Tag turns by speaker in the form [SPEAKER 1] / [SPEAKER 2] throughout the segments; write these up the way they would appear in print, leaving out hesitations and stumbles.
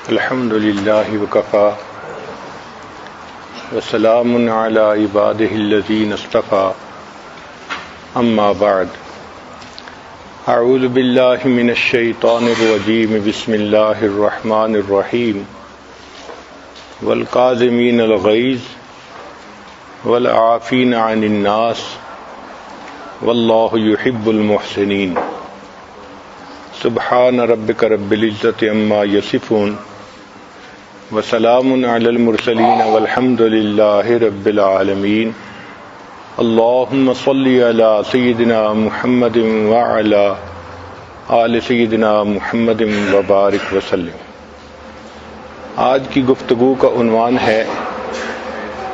[SPEAKER 1] الحمد للہ وکفی وسلام علی عبادہ الذین اصطفی اما بعد اعوذ باللہ من الشیطان الرجیم بسم اللہ الرحمن الرحیم والکاظمین الغیظ والعافین عن الناس واللہ یحب المحسنین سبحان ربک رب العزۃ عما یصفون وسلام علی المرسلین والحمد للہ رب العالمین اللہم صلی علی سیدنا محمد وعلی آل سیدنا محمد وبارک وسلم۔ آج کی گفتگو کا عنوان ہے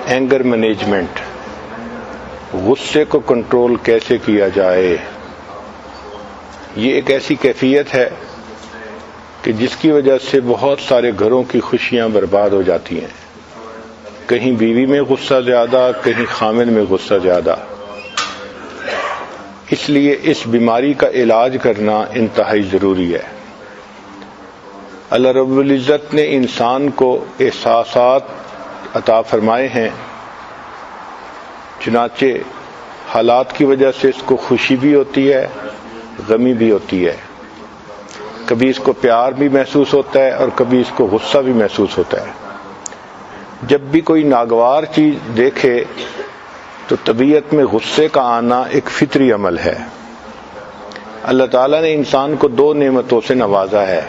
[SPEAKER 1] اینگر مینجمنٹ، غصے کو کنٹرول کیسے کیا جائے۔ یہ ایک ایسی کیفیت ہے کہ جس کی وجہ سے بہت سارے گھروں کی خوشیاں برباد ہو جاتی ہیں، کہیں بیوی میں غصہ زیادہ، کہیں خامن میں غصہ زیادہ۔ اس لیے اس بیماری کا علاج کرنا انتہائی ضروری ہے۔ اللہ رب العزت نے انسان کو احساسات عطا فرمائے ہیں، چنانچہ حالات کی وجہ سے اس کو خوشی بھی ہوتی ہے، غمی بھی ہوتی ہے، کبھی اس کو پیار بھی محسوس ہوتا ہے اور کبھی اس کو غصہ بھی محسوس ہوتا ہے۔ جب بھی کوئی ناگوار چیز دیکھے تو طبیعت میں غصے کا آنا ایک فطری عمل ہے۔ اللہ تعالیٰ نے انسان کو دو نعمتوں سے نوازا ہے،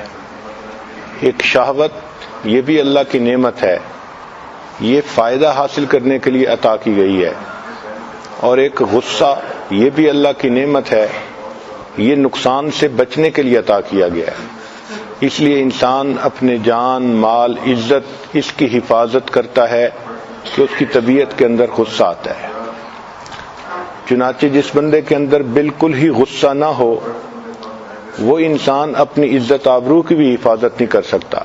[SPEAKER 1] ایک شہوت، یہ بھی اللہ کی نعمت ہے، یہ فائدہ حاصل کرنے کے لیے عطا کی گئی ہے، اور ایک غصہ، یہ بھی اللہ کی نعمت ہے، یہ نقصان سے بچنے کے لیے عطا کیا گیا ہے۔ اس لیے انسان اپنے جان، مال، عزت، اس کی حفاظت کرتا ہے کہ اس کی طبیعت کے اندر غصہ آتا ہے۔ چنانچہ جس بندے کے اندر بالکل ہی غصہ نہ ہو، وہ انسان اپنی عزت آبرو کی بھی حفاظت نہیں کر سکتا۔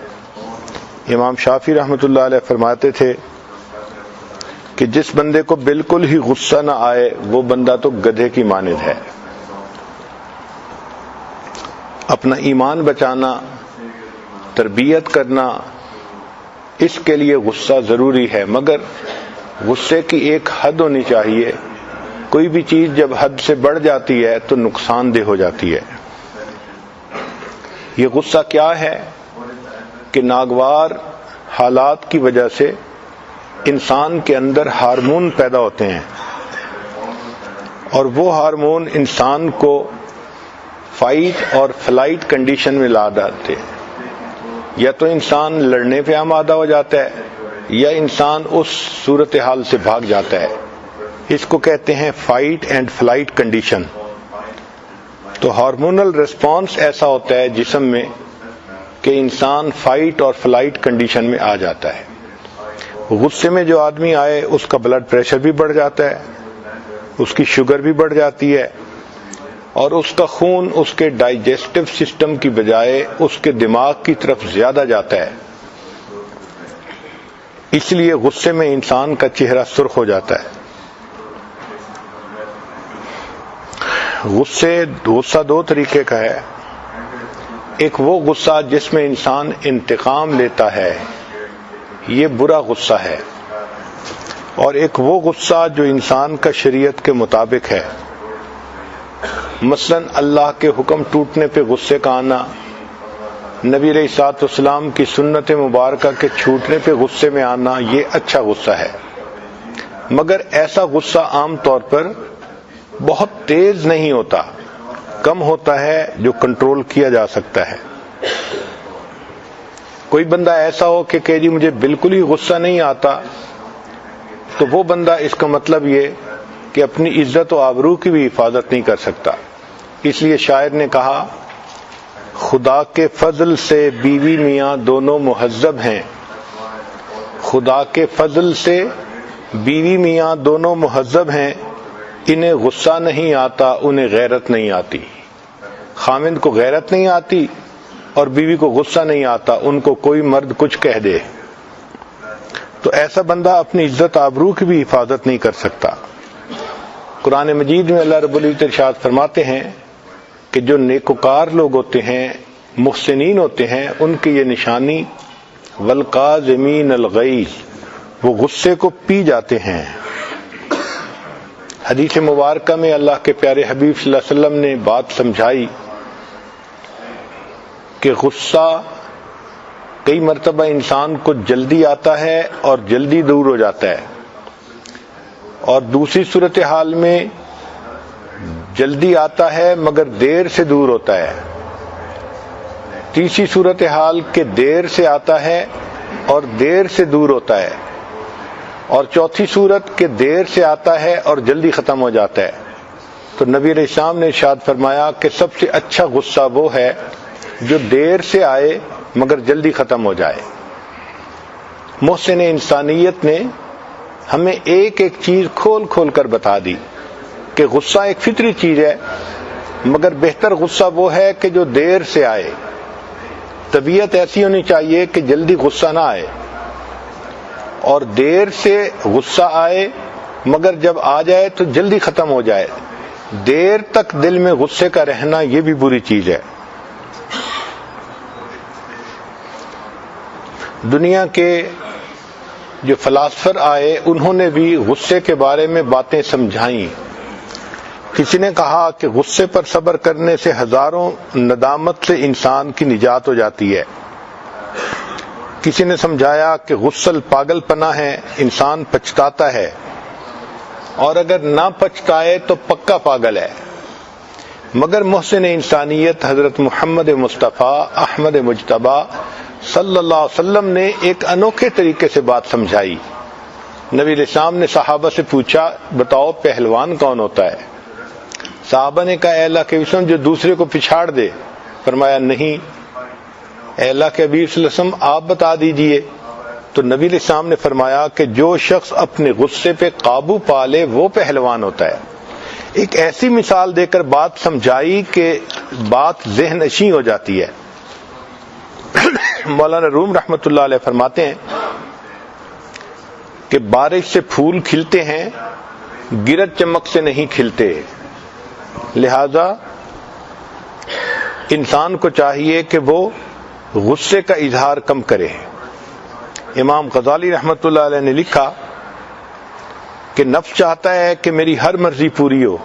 [SPEAKER 1] امام شافعی رحمۃ اللہ علیہ فرماتے تھے کہ جس بندے کو بالکل ہی غصہ نہ آئے وہ بندہ تو گدھے کی مانند ہے۔ اپنا ایمان بچانا، تربیت کرنا، اس کے لیے غصہ ضروری ہے، مگر غصے کی ایک حد ہونی چاہیے۔ کوئی بھی چیز جب حد سے بڑھ جاتی ہے تو نقصان دہ ہو جاتی ہے۔ یہ غصہ کیا ہے کہ ناگوار حالات کی وجہ سے انسان کے اندر ہارمون پیدا ہوتے ہیں، اور وہ ہارمون انسان کو فائٹ اور فلائٹ کنڈیشن میں لا ڈالتے ہیں۔ یا تو انسان لڑنے پہ آمادہ ہو جاتا ہے یا انسان اس صورتحال سے بھاگ جاتا ہے۔ اس کو کہتے ہیں فائٹ اینڈ فلائٹ کنڈیشن۔ تو ہارمونل ریسپانس ایسا ہوتا ہے جسم میں کہ انسان فائٹ اور فلائٹ کنڈیشن میں آ جاتا ہے۔ غصے میں جو آدمی آئے اس کا بلڈ پریشر بھی بڑھ جاتا ہے، اس کی شوگر بھی بڑھ جاتی ہے، اور اس کا خون اس کے ڈائجسٹو سسٹم کی بجائے اس کے دماغ کی طرف زیادہ جاتا ہے۔ اس لیے غصے میں انسان کا چہرہ سرخ ہو جاتا ہے۔ غصہ دو طریقے کا ہے، ایک وہ غصہ جس میں انسان انتقام لیتا ہے، یہ برا غصہ ہے، اور ایک وہ غصہ جو انسان کا شریعت کے مطابق ہے۔ مثلا اللہ کے حکم ٹوٹنے پہ غصے کا آنا، نبی علیہ الصلوۃ والسلام کی سنت مبارکہ کے چھوٹنے پہ غصے میں آنا، یہ اچھا غصہ ہے۔ مگر ایسا غصہ عام طور پر بہت تیز نہیں ہوتا، کم ہوتا ہے، جو کنٹرول کیا جا سکتا ہے۔ کوئی بندہ ایسا ہو کہ جی مجھے بالکل ہی غصہ نہیں آتا، تو وہ بندہ اس کا مطلب یہ کہ اپنی عزت و آبرو کی بھی حفاظت نہیں کر سکتا۔ اس لیے شاعر نے کہا، خدا کے فضل سے بیوی میاں دونوں مہذب ہیں، خدا کے فضل سے بیوی میاں دونوں مہذب ہیں، انہیں غصہ نہیں آتا، انہیں غیرت نہیں آتی۔ خامند کو غیرت نہیں آتی اور بیوی کو غصہ نہیں آتا، ان کو کوئی مرد کچھ کہہ دے تو ایسا بندہ اپنی عزت آبرو کی بھی حفاظت نہیں کر سکتا۔ قرآن مجید میں اللہ رب العزت ارشاد فرماتے ہیں کہ جو نیکوکار لوگ ہوتے ہیں، محسنین ہوتے ہیں، ان کی یہ نشانی والقاظمین الغیظ، وہ غصے کو پی جاتے ہیں۔ حدیث مبارکہ میں اللہ کے پیارے حبیب صلی اللہ علیہ وسلم نے بات سمجھائی کہ غصہ کئی مرتبہ انسان کو جلدی آتا ہے اور جلدی دور ہو جاتا ہے، اور دوسری صورتحال میں جلدی آتا ہے مگر دیر سے دور ہوتا ہے، تیسری صورتحال کہ دیر سے آتا ہے اور دیر سے دور ہوتا ہے، اور چوتھی صورت کہ دیر سے آتا ہے اور جلدی ختم ہو جاتا ہے۔ تو نبی علیہ السلام نے ارشاد فرمایا کہ سب سے اچھا غصہ وہ ہے جو دیر سے آئے مگر جلدی ختم ہو جائے۔ محسن انسانیت نے ہمیں ایک ایک چیز کھول کھول کر بتا دی کہ غصہ ایک فطری چیز ہے، مگر بہتر غصہ وہ ہے کہ جو دیر سے آئے۔ طبیعت ایسی ہونی چاہیے کہ جلدی غصہ نہ آئے، اور دیر سے غصہ آئے مگر جب آ جائے تو جلدی ختم ہو جائے۔ دیر تک دل میں غصے کا رہنا یہ بھی بری چیز ہے۔ دنیا کے جو فلاسفر آئے انہوں نے بھی غصے کے بارے میں باتیں سمجھائیں۔ کسی نے کہا کہ غصے پر صبر کرنے سے ہزاروں ندامت سے انسان کی نجات ہو جاتی ہے۔ کسی نے سمجھایا کہ غسل پاگل پنا ہے، انسان پچھتاتا ہے، اور اگر نہ پچھتائے تو پکا پاگل ہے۔ مگر محسن انسانیت حضرت محمد مصطفیٰ احمد مجتبی صلی اللہ علیہ وسلم نے ایک انوکھے طریقے سے بات سمجھائی۔ نبی علیہ السلام نے صحابہ سے پوچھا، بتاؤ پہلوان کون ہوتا ہے؟ صحابہ نے کہا، اے اللہ کے وسلم جو دوسرے کو پچھاڑ دے۔ فرمایا نہیں، اے اللہ کے حبیب صلی اللہ علیہ وسلم آپ بتا دیجئے۔ تو نبی علیہ السلام نے فرمایا کہ جو شخص اپنے غصے پہ قابو پا لے وہ پہلوان ہوتا ہے۔ ایک ایسی مثال دے کر بات سمجھائی کہ بات ذہن نشیں ہو جاتی ہے۔ مولانا روم رحمۃ اللہ علیہ فرماتے ہیں کہ بارش سے پھول کھلتے ہیں، گرج چمک سے نہیں کھلتے، لہذا انسان کو چاہیے کہ وہ غصے کا اظہار کم کرے۔ امام غزالی رحمۃ اللہ علیہ نے لکھا کہ نفس چاہتا ہے کہ میری ہر مرضی پوری ہو،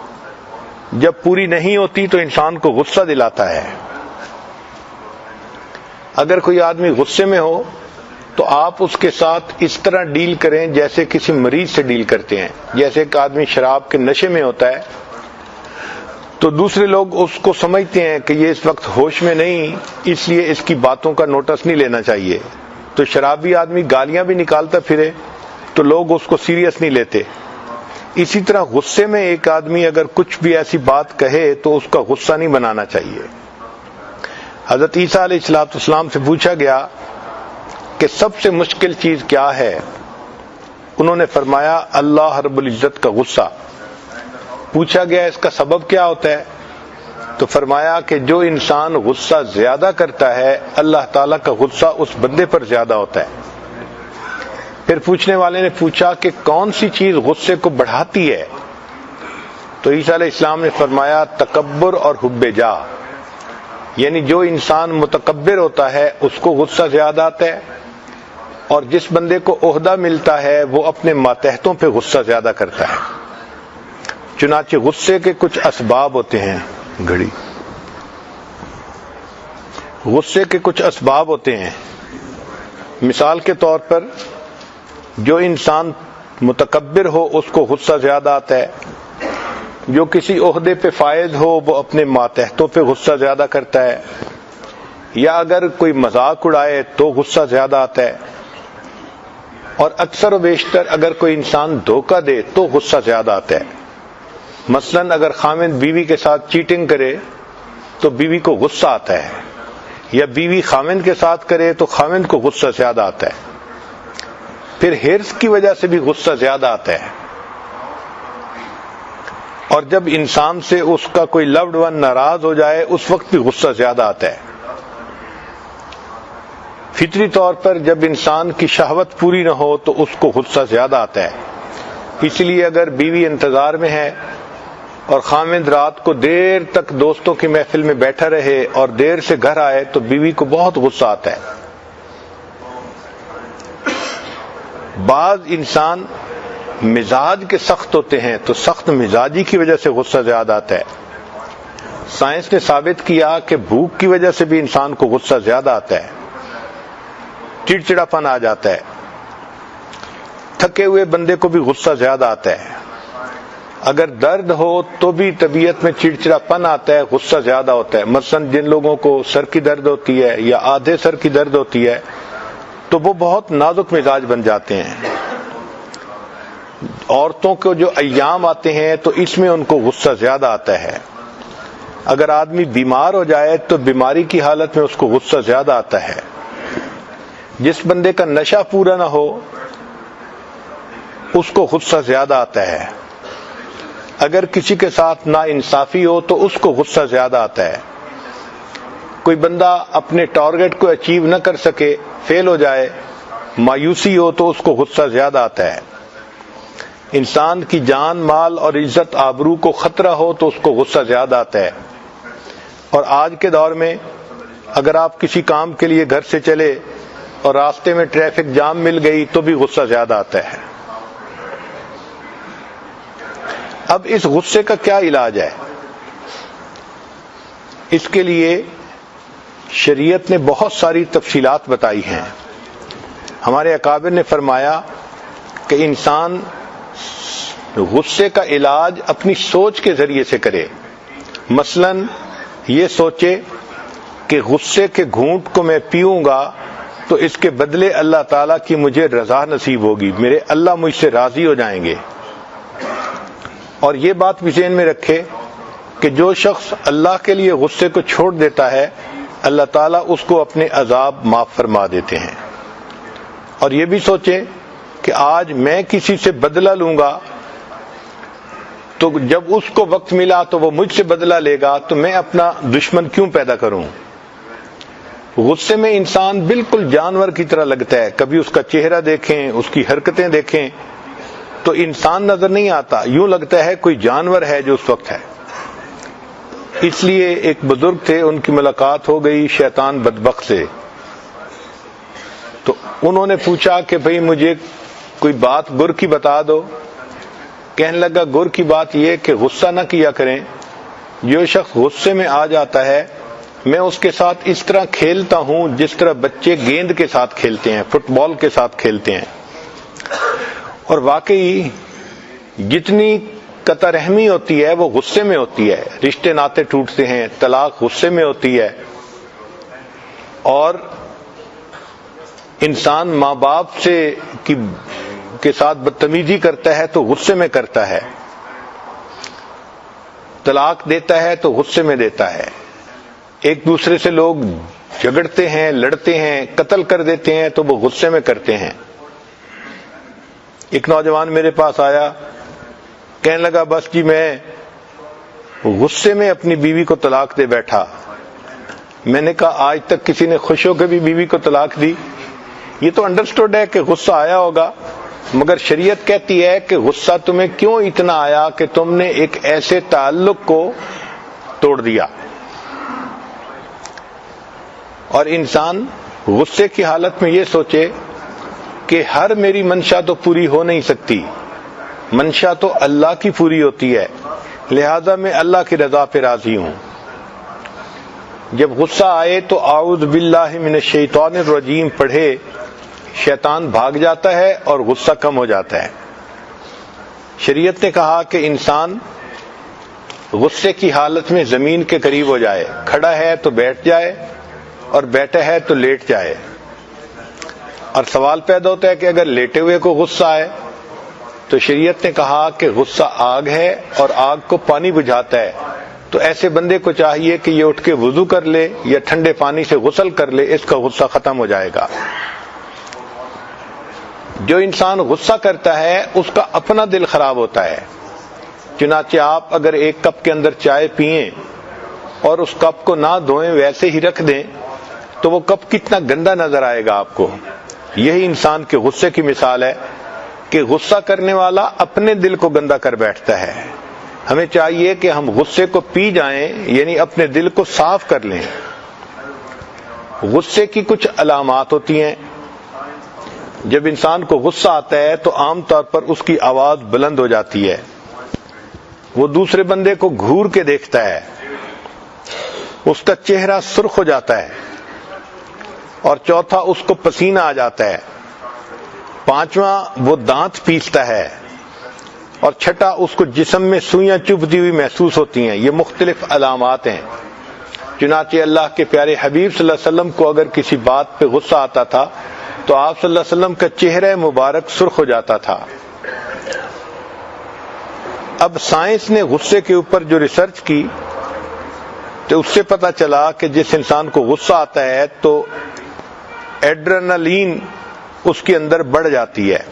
[SPEAKER 1] جب پوری نہیں ہوتی تو انسان کو غصہ دلاتا ہے۔ اگر کوئی آدمی غصے میں ہو تو آپ اس کے ساتھ اس طرح ڈیل کریں جیسے کسی مریض سے ڈیل کرتے ہیں۔ جیسے ایک آدمی شراب کے نشے میں ہوتا ہے تو دوسرے لوگ اس کو سمجھتے ہیں کہ یہ اس وقت ہوش میں نہیں، اس لیے اس کی باتوں کا نوٹس نہیں لینا چاہیے۔ تو شرابی آدمی گالیاں بھی نکالتا پھرے تو لوگ اس کو سیریس نہیں لیتے۔ اسی طرح غصے میں ایک آدمی اگر کچھ بھی ایسی بات کہے تو اس کا غصہ نہیں بنانا چاہیے۔ حضرت عیسیٰ علیہ السلام سے پوچھا گیا کہ سب سے مشکل چیز کیا ہے؟ انہوں نے فرمایا اللہ رب العزت کا غصہ۔ پوچھا گیا اس کا سبب کیا ہوتا ہے؟ تو فرمایا کہ جو انسان غصہ زیادہ کرتا ہے اللہ تعالیٰ کا غصہ اس بندے پر زیادہ ہوتا ہے۔ پھر پوچھنے والے نے پوچھا کہ کون سی چیز غصے کو بڑھاتی ہے؟ تو عیسیٰ علیہ السلام نے فرمایا تکبر اور حب جاہ، یعنی جو انسان متکبر ہوتا ہے اس کو غصہ زیادہ آتا ہے، اور جس بندے کو عہدہ ملتا ہے وہ اپنے ماتحتوں پہ غصہ زیادہ کرتا ہے۔ چنانچہ غصے کے کچھ اسباب ہوتے ہیں، گھڑی غصے کے کچھ اسباب ہوتے ہیں۔ مثال کے طور پر جو انسان متکبر ہو اس کو غصہ زیادہ آتا ہے، جو کسی عہدے پہ فائز ہو وہ اپنے ماتحتوں پہ غصہ زیادہ کرتا ہے، یا اگر کوئی مذاق اڑائے تو غصہ زیادہ آتا ہے، اور اکثر و بیشتر اگر کوئی انسان دھوکہ دے تو غصہ زیادہ آتا ہے۔ مثلاً اگر خاوند بیوی کے ساتھ چیٹنگ کرے تو بیوی کو غصہ آتا ہے، یا بیوی خاوند کے ساتھ کرے تو خاوند کو غصہ زیادہ آتا ہے۔ پھر ہرس کی وجہ سے بھی غصہ زیادہ آتا ہے، اور جب انسان سے اس کا کوئی لوڈ ون ناراض ہو جائے اس وقت بھی غصہ زیادہ آتا ہے۔ فطری طور پر جب انسان کی شہوت پوری نہ ہو تو اس کو غصہ زیادہ آتا ہے۔ اس لیے اگر بیوی انتظار میں ہے اور خاوند رات کو دیر تک دوستوں کی محفل میں بیٹھا رہے اور دیر سے گھر آئے تو بیوی کو بہت غصہ آتا ہے۔ بعض انسان مزاج کے سخت ہوتے ہیں تو سخت مزاجی کی وجہ سے غصہ زیادہ آتا ہے. سائنس نے ثابت کیا کہ بھوک کی وجہ سے بھی انسان کو غصہ زیادہ آتا ہے, چڑچڑاپن آ جاتا ہے. تھکے ہوئے بندے کو بھی غصہ زیادہ آتا ہے. اگر درد ہو تو بھی طبیعت میں چڑچڑاپن آتا ہے, غصہ زیادہ ہوتا ہے. مثلا جن لوگوں کو سر کی درد ہوتی ہے یا آدھے سر کی درد ہوتی ہے تو وہ بہت نازک مزاج بن جاتے ہیں. عورتوں کو جو ایام آتے ہیں تو اس میں ان کو غصہ زیادہ آتا ہے. اگر آدمی بیمار ہو جائے تو بیماری کی حالت میں اس کو غصہ زیادہ آتا ہے. جس بندے کا نشہ پورا نہ ہو اس کو غصہ زیادہ آتا ہے. اگر کسی کے ساتھ ناانصافی ہو تو اس کو غصہ زیادہ آتا ہے. کوئی بندہ اپنے ٹارگٹ کو اچیو نہ کر سکے, فیل ہو جائے, مایوسی ہو تو اس کو غصہ زیادہ آتا ہے. انسان کی جان مال اور عزت آبرو کو خطرہ ہو تو اس کو غصہ زیادہ آتا ہے. اور آج کے دور میں اگر آپ کسی کام کے لیے گھر سے چلے اور راستے میں ٹریفک جام مل گئی تو بھی غصہ زیادہ آتا ہے. اب اس غصے کا کیا علاج ہے؟ اس کے لیے شریعت نے بہت ساری تفصیلات بتائی ہیں. ہمارے اکابر نے فرمایا کہ انسان غصے کا علاج اپنی سوچ کے ذریعے سے کرے. مثلا یہ سوچے کہ غصے کے گھونٹ کو میں پیوں گا تو اس کے بدلے اللہ تعالیٰ کی مجھے رضا نصیب ہوگی, میرے اللہ مجھ سے راضی ہو جائیں گے. اور یہ بات بھی ذہن میں رکھے کہ جو شخص اللہ کے لیے غصے کو چھوڑ دیتا ہے اللہ تعالیٰ اس کو اپنے عذاب معاف فرما دیتے ہیں. اور یہ بھی سوچے کہ آج میں کسی سے بدلہ لوں گا تو جب اس کو وقت ملا تو وہ مجھ سے بدلہ لے گا, تو میں اپنا دشمن کیوں پیدا کروں. غصے میں انسان بالکل جانور کی طرح لگتا ہے. کبھی اس کا چہرہ دیکھیں, اس کی حرکتیں دیکھیں تو انسان نظر نہیں آتا, یوں لگتا ہے کوئی جانور ہے جو اس وقت ہے. اس لیے ایک بزرگ تھے, ان کی ملاقات ہو گئی شیطان بدبخت سے. تو انہوں نے پوچھا کہ بھئی مجھے کوئی بات گر کی بتا دو. کہنے لگا گر کی بات یہ کہ غصہ نہ کیا کریں. جو شخص غصے میں آ جاتا ہے میں اس کے ساتھ اس طرح کھیلتا ہوں جس طرح بچے گیند کے ساتھ کھیلتے ہیں, فٹ بال کے ساتھ کھیلتے ہیں. اور واقعی جتنی قطع رحمی ہوتی ہے وہ غصے میں ہوتی ہے. رشتے ناطے ٹوٹتے ہیں, طلاق غصے میں ہوتی ہے. اور انسان ماں باپ کے ساتھ بدتمیزی کرتا ہے تو غصے میں کرتا ہے. طلاق دیتا ہے تو غصے میں دیتا ہے. ایک دوسرے سے لوگ جھگڑتے ہیں, لڑتے ہیں, قتل کر دیتے ہیں تو وہ غصے میں کرتے ہیں. ایک نوجوان میرے پاس آیا, کہنے لگا بس جی میں غصے میں اپنی بیوی کو طلاق دے بیٹھا. میں نے کہا آج تک کسی نے خوش ہو کے بھی بیوی کو طلاق دی؟ یہ تو انڈرسٹوڈ ہے کہ غصہ آیا ہوگا, مگر شریعت کہتی ہے کہ غصہ تمہیں کیوں اتنا آیا کہ تم نے ایک ایسے تعلق کو توڑ دیا. اور انسان غصے کی حالت میں یہ سوچے کہ ہر میری منشا تو پوری ہو نہیں سکتی, منشا تو اللہ کی پوری ہوتی ہے, لہذا میں اللہ کی رضا پہ راضی ہوں. جب غصہ آئے تو اعوذ باللہ من الشیطان الرجیم پڑھے, شیطان بھاگ جاتا ہے اور غصہ کم ہو جاتا ہے. شریعت نے کہا کہ انسان غصے کی حالت میں زمین کے قریب ہو جائے, کھڑا ہے تو بیٹھ جائے اور بیٹھا ہے تو لیٹ جائے. اور سوال پیدا ہوتا ہے کہ اگر لیٹے ہوئے کو غصہ آئے تو شریعت نے کہا کہ غصہ آگ ہے اور آگ کو پانی بجھاتا ہے, تو ایسے بندے کو چاہیے کہ یہ اٹھ کے وضو کر لے یا ٹھنڈے پانی سے غسل کر لے, اس کا غصہ ختم ہو جائے گا. جو انسان غصہ کرتا ہے اس کا اپنا دل خراب ہوتا ہے. چنانچہ آپ اگر ایک کپ کے اندر چائے پئیں اور اس کپ کو نہ دھوئیں ویسے ہی رکھ دیں تو وہ کپ کتنا گندا نظر آئے گا آپ کو. یہی انسان کے غصے کی مثال ہے کہ غصہ کرنے والا اپنے دل کو گندا کر بیٹھتا ہے. ہمیں چاہیے کہ ہم غصے کو پی جائیں, یعنی اپنے دل کو صاف کر لیں. غصے کی کچھ علامات ہوتی ہیں. جب انسان کو غصہ آتا ہے تو عام طور پر اس کی آواز بلند ہو جاتی ہے، وہ دوسرے بندے کو گھور کے دیکھتا ہے، اس کا چہرہ سرخ ہو جاتا ہے، اور چوتھا اس کو پسینہ آ جاتا ہے، پانچواں وہ دانت پیستا ہے، اور چھٹا اس کو جسم میں سوئیاں چبھتی ہوئی محسوس ہوتی ہیں۔ یہ مختلف علامات ہیں۔ چنانچہ اللہ کے پیارے حبیب صلی اللہ علیہ وسلم کو اگر کسی بات پہ غصہ آتا تھا تو آپ صلی اللہ علیہ وسلم کا چہرہ مبارک سرخ ہو جاتا تھا۔ اب سائنس نے غصے کے اوپر جو ریسرچ کی تو اس سے پتہ چلا کہ جس انسان کو غصہ آتا ہے تو ایڈرینالین اس کے اندر بڑھ جاتی ہے،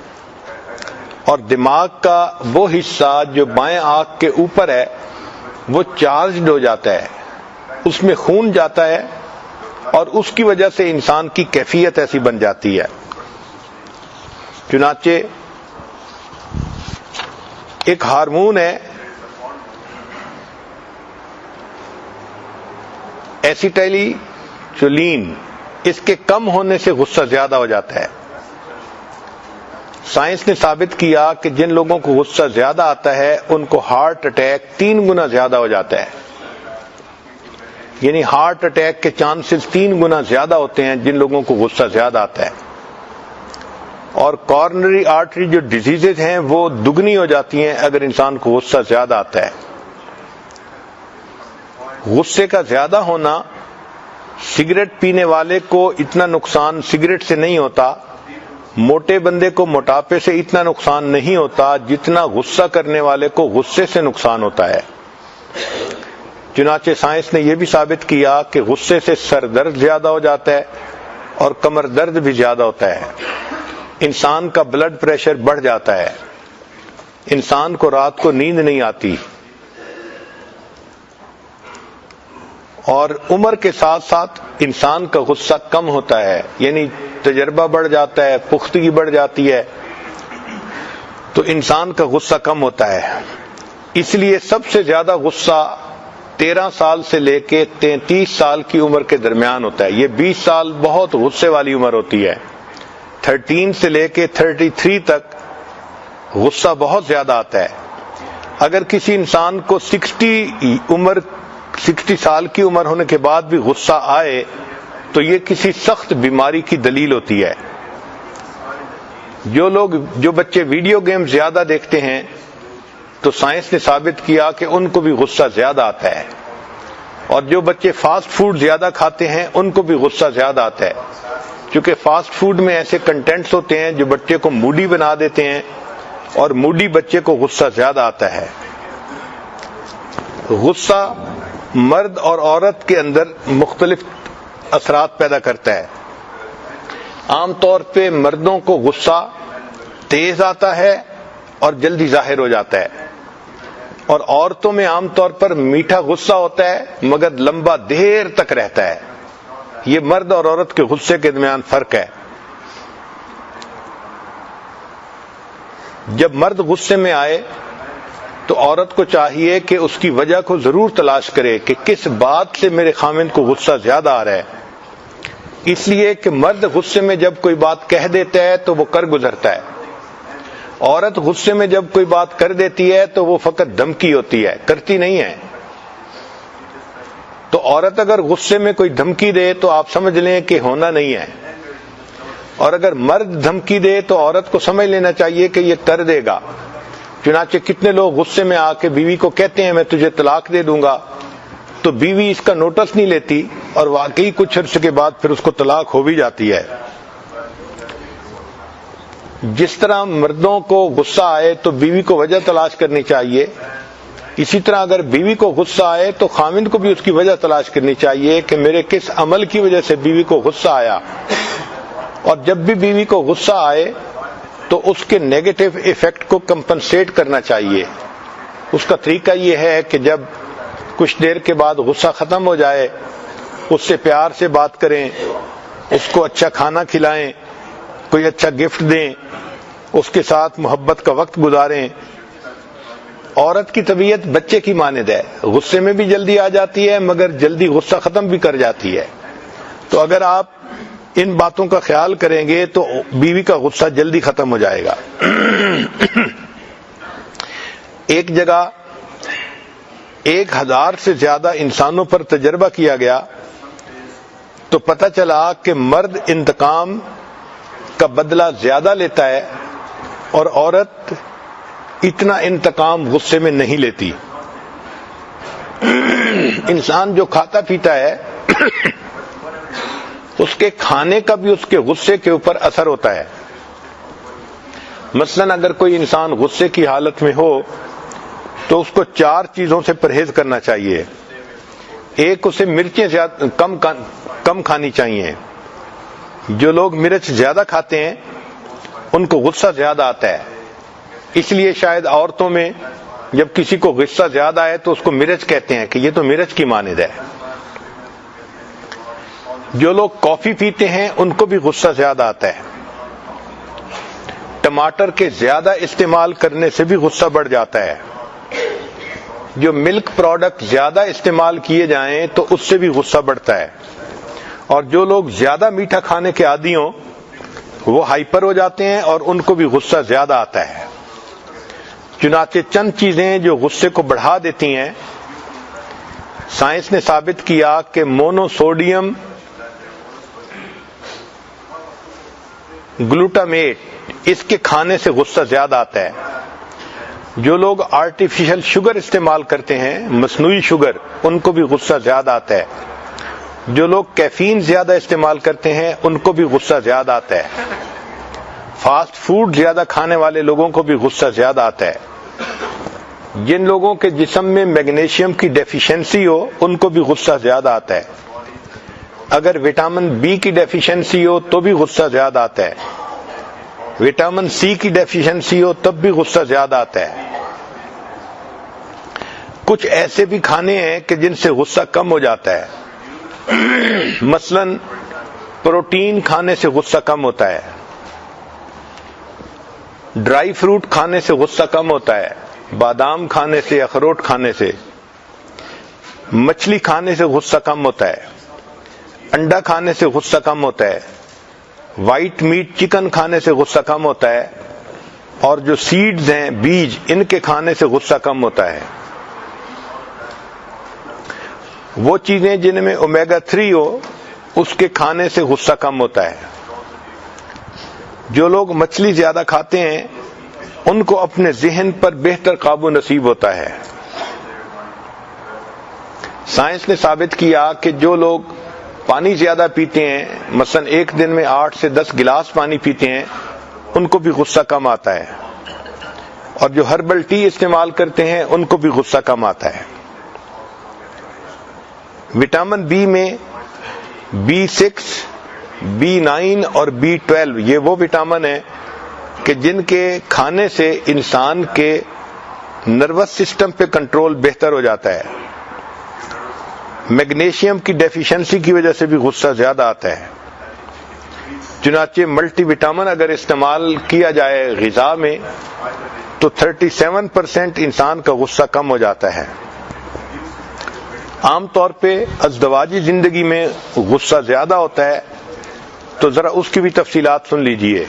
[SPEAKER 1] اور دماغ کا وہ حصہ جو بائیں آنکھ کے اوپر ہے وہ چارجڈ ہو جاتا ہے، اس میں خون جاتا ہے، اور اس کی وجہ سے انسان کی کیفیت ایسی بن جاتی ہے۔ چنانچہ ایک ہارمون ہے ایسیٹائلچولین، اس کے کم ہونے سے غصہ زیادہ ہو جاتا ہے۔ سائنس نے ثابت کیا کہ جن لوگوں کو غصہ زیادہ آتا ہے ان کو ہارٹ اٹیک 3 گنا زیادہ ہو جاتا ہے، یعنی ہارٹ اٹیک کے چانسز 3 گنا زیادہ ہوتے ہیں جن لوگوں کو غصہ زیادہ آتا ہے، اور کارنری آرٹری جو ڈیزیزز ہیں وہ دگنی ہو جاتی ہیں اگر انسان کو غصہ زیادہ آتا ہے۔ غصے کا زیادہ ہونا سگریٹ پینے والے کو اتنا نقصان سگریٹ سے نہیں ہوتا، موٹے بندے کو موٹاپے سے اتنا نقصان نہیں ہوتا جتنا غصہ کرنے والے کو غصے سے نقصان ہوتا ہے۔ چنانچہ سائنس نے یہ بھی ثابت کیا کہ غصے سے سر درد زیادہ ہو جاتا ہے اور کمر درد بھی زیادہ ہوتا ہے، انسان کا بلڈ پریشر بڑھ جاتا ہے، انسان کو رات کو نیند نہیں آتی، اور عمر کے ساتھ ساتھ انسان کا غصہ کم ہوتا ہے، یعنی تجربہ بڑھ جاتا ہے، پختگی بڑھ جاتی ہے، تو انسان کا غصہ کم ہوتا ہے۔ اس لیے سب سے زیادہ غصہ 13 سال سے لے کے 33 سال کی عمر کے درمیان ہوتا ہے۔ یہ 20 سال بہت غصے والی عمر ہوتی ہے، 13 سے لے کے 33 تک غصہ بہت زیادہ آتا ہے۔ اگر کسی انسان کو 60 سال کی عمر ہونے کے بعد بھی غصہ آئے تو یہ کسی سخت بیماری کی دلیل ہوتی ہے۔ جو بچے ویڈیو گیم زیادہ دیکھتے ہیں تو سائنس نے ثابت کیا کہ ان کو بھی غصہ زیادہ آتا ہے، اور جو بچے فاسٹ فوڈ زیادہ کھاتے ہیں ان کو بھی غصہ زیادہ آتا ہے، کیونکہ فاسٹ فوڈ میں ایسے کنٹینٹس ہوتے ہیں جو بچے کو موڈی بنا دیتے ہیں، اور موڈی بچے کو غصہ زیادہ آتا ہے۔ غصہ مرد اور عورت کے اندر مختلف اثرات پیدا کرتا ہے۔ عام طور پہ مردوں کو غصہ تیز آتا ہے اور جلدی ظاہر ہو جاتا ہے، اور عورتوں میں عام طور پر میٹھا غصہ ہوتا ہے مگر لمبا دیر تک رہتا ہے۔ یہ مرد اور عورت کے غصے کے درمیان فرق ہے۔ جب مرد غصے میں آئے تو عورت کو چاہیے کہ اس کی وجہ کو ضرور تلاش کرے کہ کس بات سے میرے خامند کو غصہ زیادہ آ رہا ہے، اس لیے کہ مرد غصے میں جب کوئی بات کہہ دیتا ہے تو وہ کر گزرتا ہے، عورت غصے میں جب کوئی بات کر دیتی ہے تو وہ فقط دھمکی ہوتی ہے، کرتی نہیں ہے۔ تو عورت اگر غصے میں کوئی دھمکی دے تو آپ سمجھ لیں کہ ہونا نہیں ہے، اور اگر مرد دھمکی دے تو عورت کو سمجھ لینا چاہیے کہ یہ کر دے گا۔ چنانچہ کتنے لوگ غصے میں آ کے بیوی کو کہتے ہیں میں تجھے طلاق دے دوں گا، تو بیوی اس کا نوٹس نہیں لیتی اور واقعی کچھ عرصے کے بعد پھر اس کو طلاق ہو بھی جاتی ہے۔ جس طرح مردوں کو غصہ آئے تو بیوی کو وجہ تلاش کرنی چاہیے، اسی طرح اگر بیوی کو غصہ آئے تو خامند کو بھی اس کی وجہ تلاش کرنی چاہیے کہ میرے کس عمل کی وجہ سے بیوی کو غصہ آیا، اور جب بھی بیوی کو غصہ آئے تو اس کے نیگیٹو ایفیکٹ کو کمپنسیٹ کرنا چاہیے۔ اس کا طریقہ یہ ہے کہ جب کچھ دیر کے بعد غصہ ختم ہو جائے اس سے پیار سے بات کریں، اس کو اچھا کھانا کھلائیں، کوئی اچھا گفٹ دیں، اس کے ساتھ محبت کا وقت گزاریں۔ عورت کی طبیعت بچے کی مانند ہے، غصے میں بھی جلدی آ جاتی ہے مگر جلدی غصہ ختم بھی کر جاتی ہے۔ تو اگر آپ ان باتوں کا خیال کریں گے تو بیوی کا غصہ جلدی ختم ہو جائے گا۔ ایک جگہ 1000 سے زیادہ انسانوں پر تجربہ کیا گیا تو پتہ چلا کہ مرد انتقام کا بدلہ زیادہ لیتا ہے اور عورت اتنا انتقام غصے میں نہیں لیتی۔ انسان جو کھاتا پیتا ہے اس کے کھانے کا بھی اس کے غصے کے اوپر اثر ہوتا ہے۔ مثلا اگر کوئی انسان غصے کی حالت میں ہو تو اس کو 4 چیزوں سے پرہیز کرنا چاہیے۔ ایک، اسے مرچیں کم کھانی چاہیے۔ جو لوگ مرچ زیادہ کھاتے ہیں ان کو غصہ زیادہ آتا ہے، اس لیے شاید عورتوں میں جب کسی کو غصہ زیادہ آئے تو اس کو مرچ کہتے ہیں کہ یہ تو مرچ کی مانند ہے۔ جو لوگ کافی پیتے ہیں ان کو بھی غصہ زیادہ آتا ہے۔ ٹماٹر کے زیادہ استعمال کرنے سے بھی غصہ بڑھ جاتا ہے۔ جو ملک پروڈکٹ زیادہ استعمال کیے جائیں تو اس سے بھی غصہ بڑھتا ہے۔ اور جو لوگ زیادہ میٹھا کھانے کے عادی ہوں وہ ہائپر ہو جاتے ہیں اور ان کو بھی غصہ زیادہ آتا ہے۔ چنانچہ چند چیزیں جو غصے کو بڑھا دیتی ہیں، سائنس نے ثابت کیا کہ مونو سوڈیم گلوٹامیٹ، اس کے کھانے سے غصہ زیادہ آتا ہے۔ جو لوگ آرٹیفیشل شوگر استعمال کرتے ہیں، مصنوعی شوگر، ان کو بھی غصہ زیادہ آتا ہے۔ جو لوگ کیفین زیادہ استعمال کرتے ہیں ان کو بھی غصہ زیادہ آتا ہے۔ فاسٹ فوڈ زیادہ کھانے والے لوگوں کو بھی غصہ زیادہ آتا ہے۔ جن لوگوں کے جسم میں میگنیشیم کی ڈیفیشنسی ہو ان کو بھی غصہ زیادہ آتا ہے۔ اگر وٹامن بی کی ڈیفیشنسی ہو تو بھی غصہ زیادہ آتا ہے۔ وٹامن سی کی ڈیفیشنسی ہو تب بھی غصہ زیادہ آتا ہے۔ کچھ ایسے بھی کھانے ہیں کہ جن سے غصہ کم ہو جاتا ہے۔ مثلا پروٹین کھانے سے غصہ کم ہوتا ہے، ڈرائی فروٹ کھانے سے غصہ کم ہوتا ہے، بادام کھانے سے، اخروٹ کھانے سے، مچھلی کھانے سے غصہ کم ہوتا ہے، انڈا کھانے سے غصہ کم ہوتا ہے، وائٹ میٹ چکن کھانے سے غصہ کم ہوتا ہے، اور جو سیڈز ہیں، بیج، ان کے کھانے سے غصہ کم ہوتا ہے۔ وہ چیزیں جن میں اومیگا 3 ہو اس کے کھانے سے غصہ کم ہوتا ہے۔ جو لوگ مچھلی زیادہ کھاتے ہیں ان کو اپنے ذہن پر بہتر قابو نصیب ہوتا ہے۔ سائنس نے ثابت کیا کہ جو لوگ پانی زیادہ پیتے ہیں، مثلا ایک دن میں 8 سے 10 گلاس پانی پیتے ہیں، ان کو بھی غصہ کم آتا ہے۔ اور جو ہربل ٹی استعمال کرتے ہیں ان کو بھی غصہ کم آتا ہے۔ وٹامن بی میں B6، B9 اور B12 یہ وہ وٹامن ہیں کہ جن کے کھانے سے انسان کے نروس سسٹم پہ کنٹرول بہتر ہو جاتا ہے۔ میگنیشیم کی ڈیفیشنسی کی وجہ سے بھی غصہ زیادہ آتا ہے۔ چنانچہ ملٹی وٹامن اگر استعمال کیا جائے غذا میں تو 37% انسان کا غصہ کم ہو جاتا ہے۔ عام طور پہ ازدواجی زندگی میں غصہ زیادہ ہوتا ہے، تو ذرا اس کی بھی تفصیلات سن لیجئے۔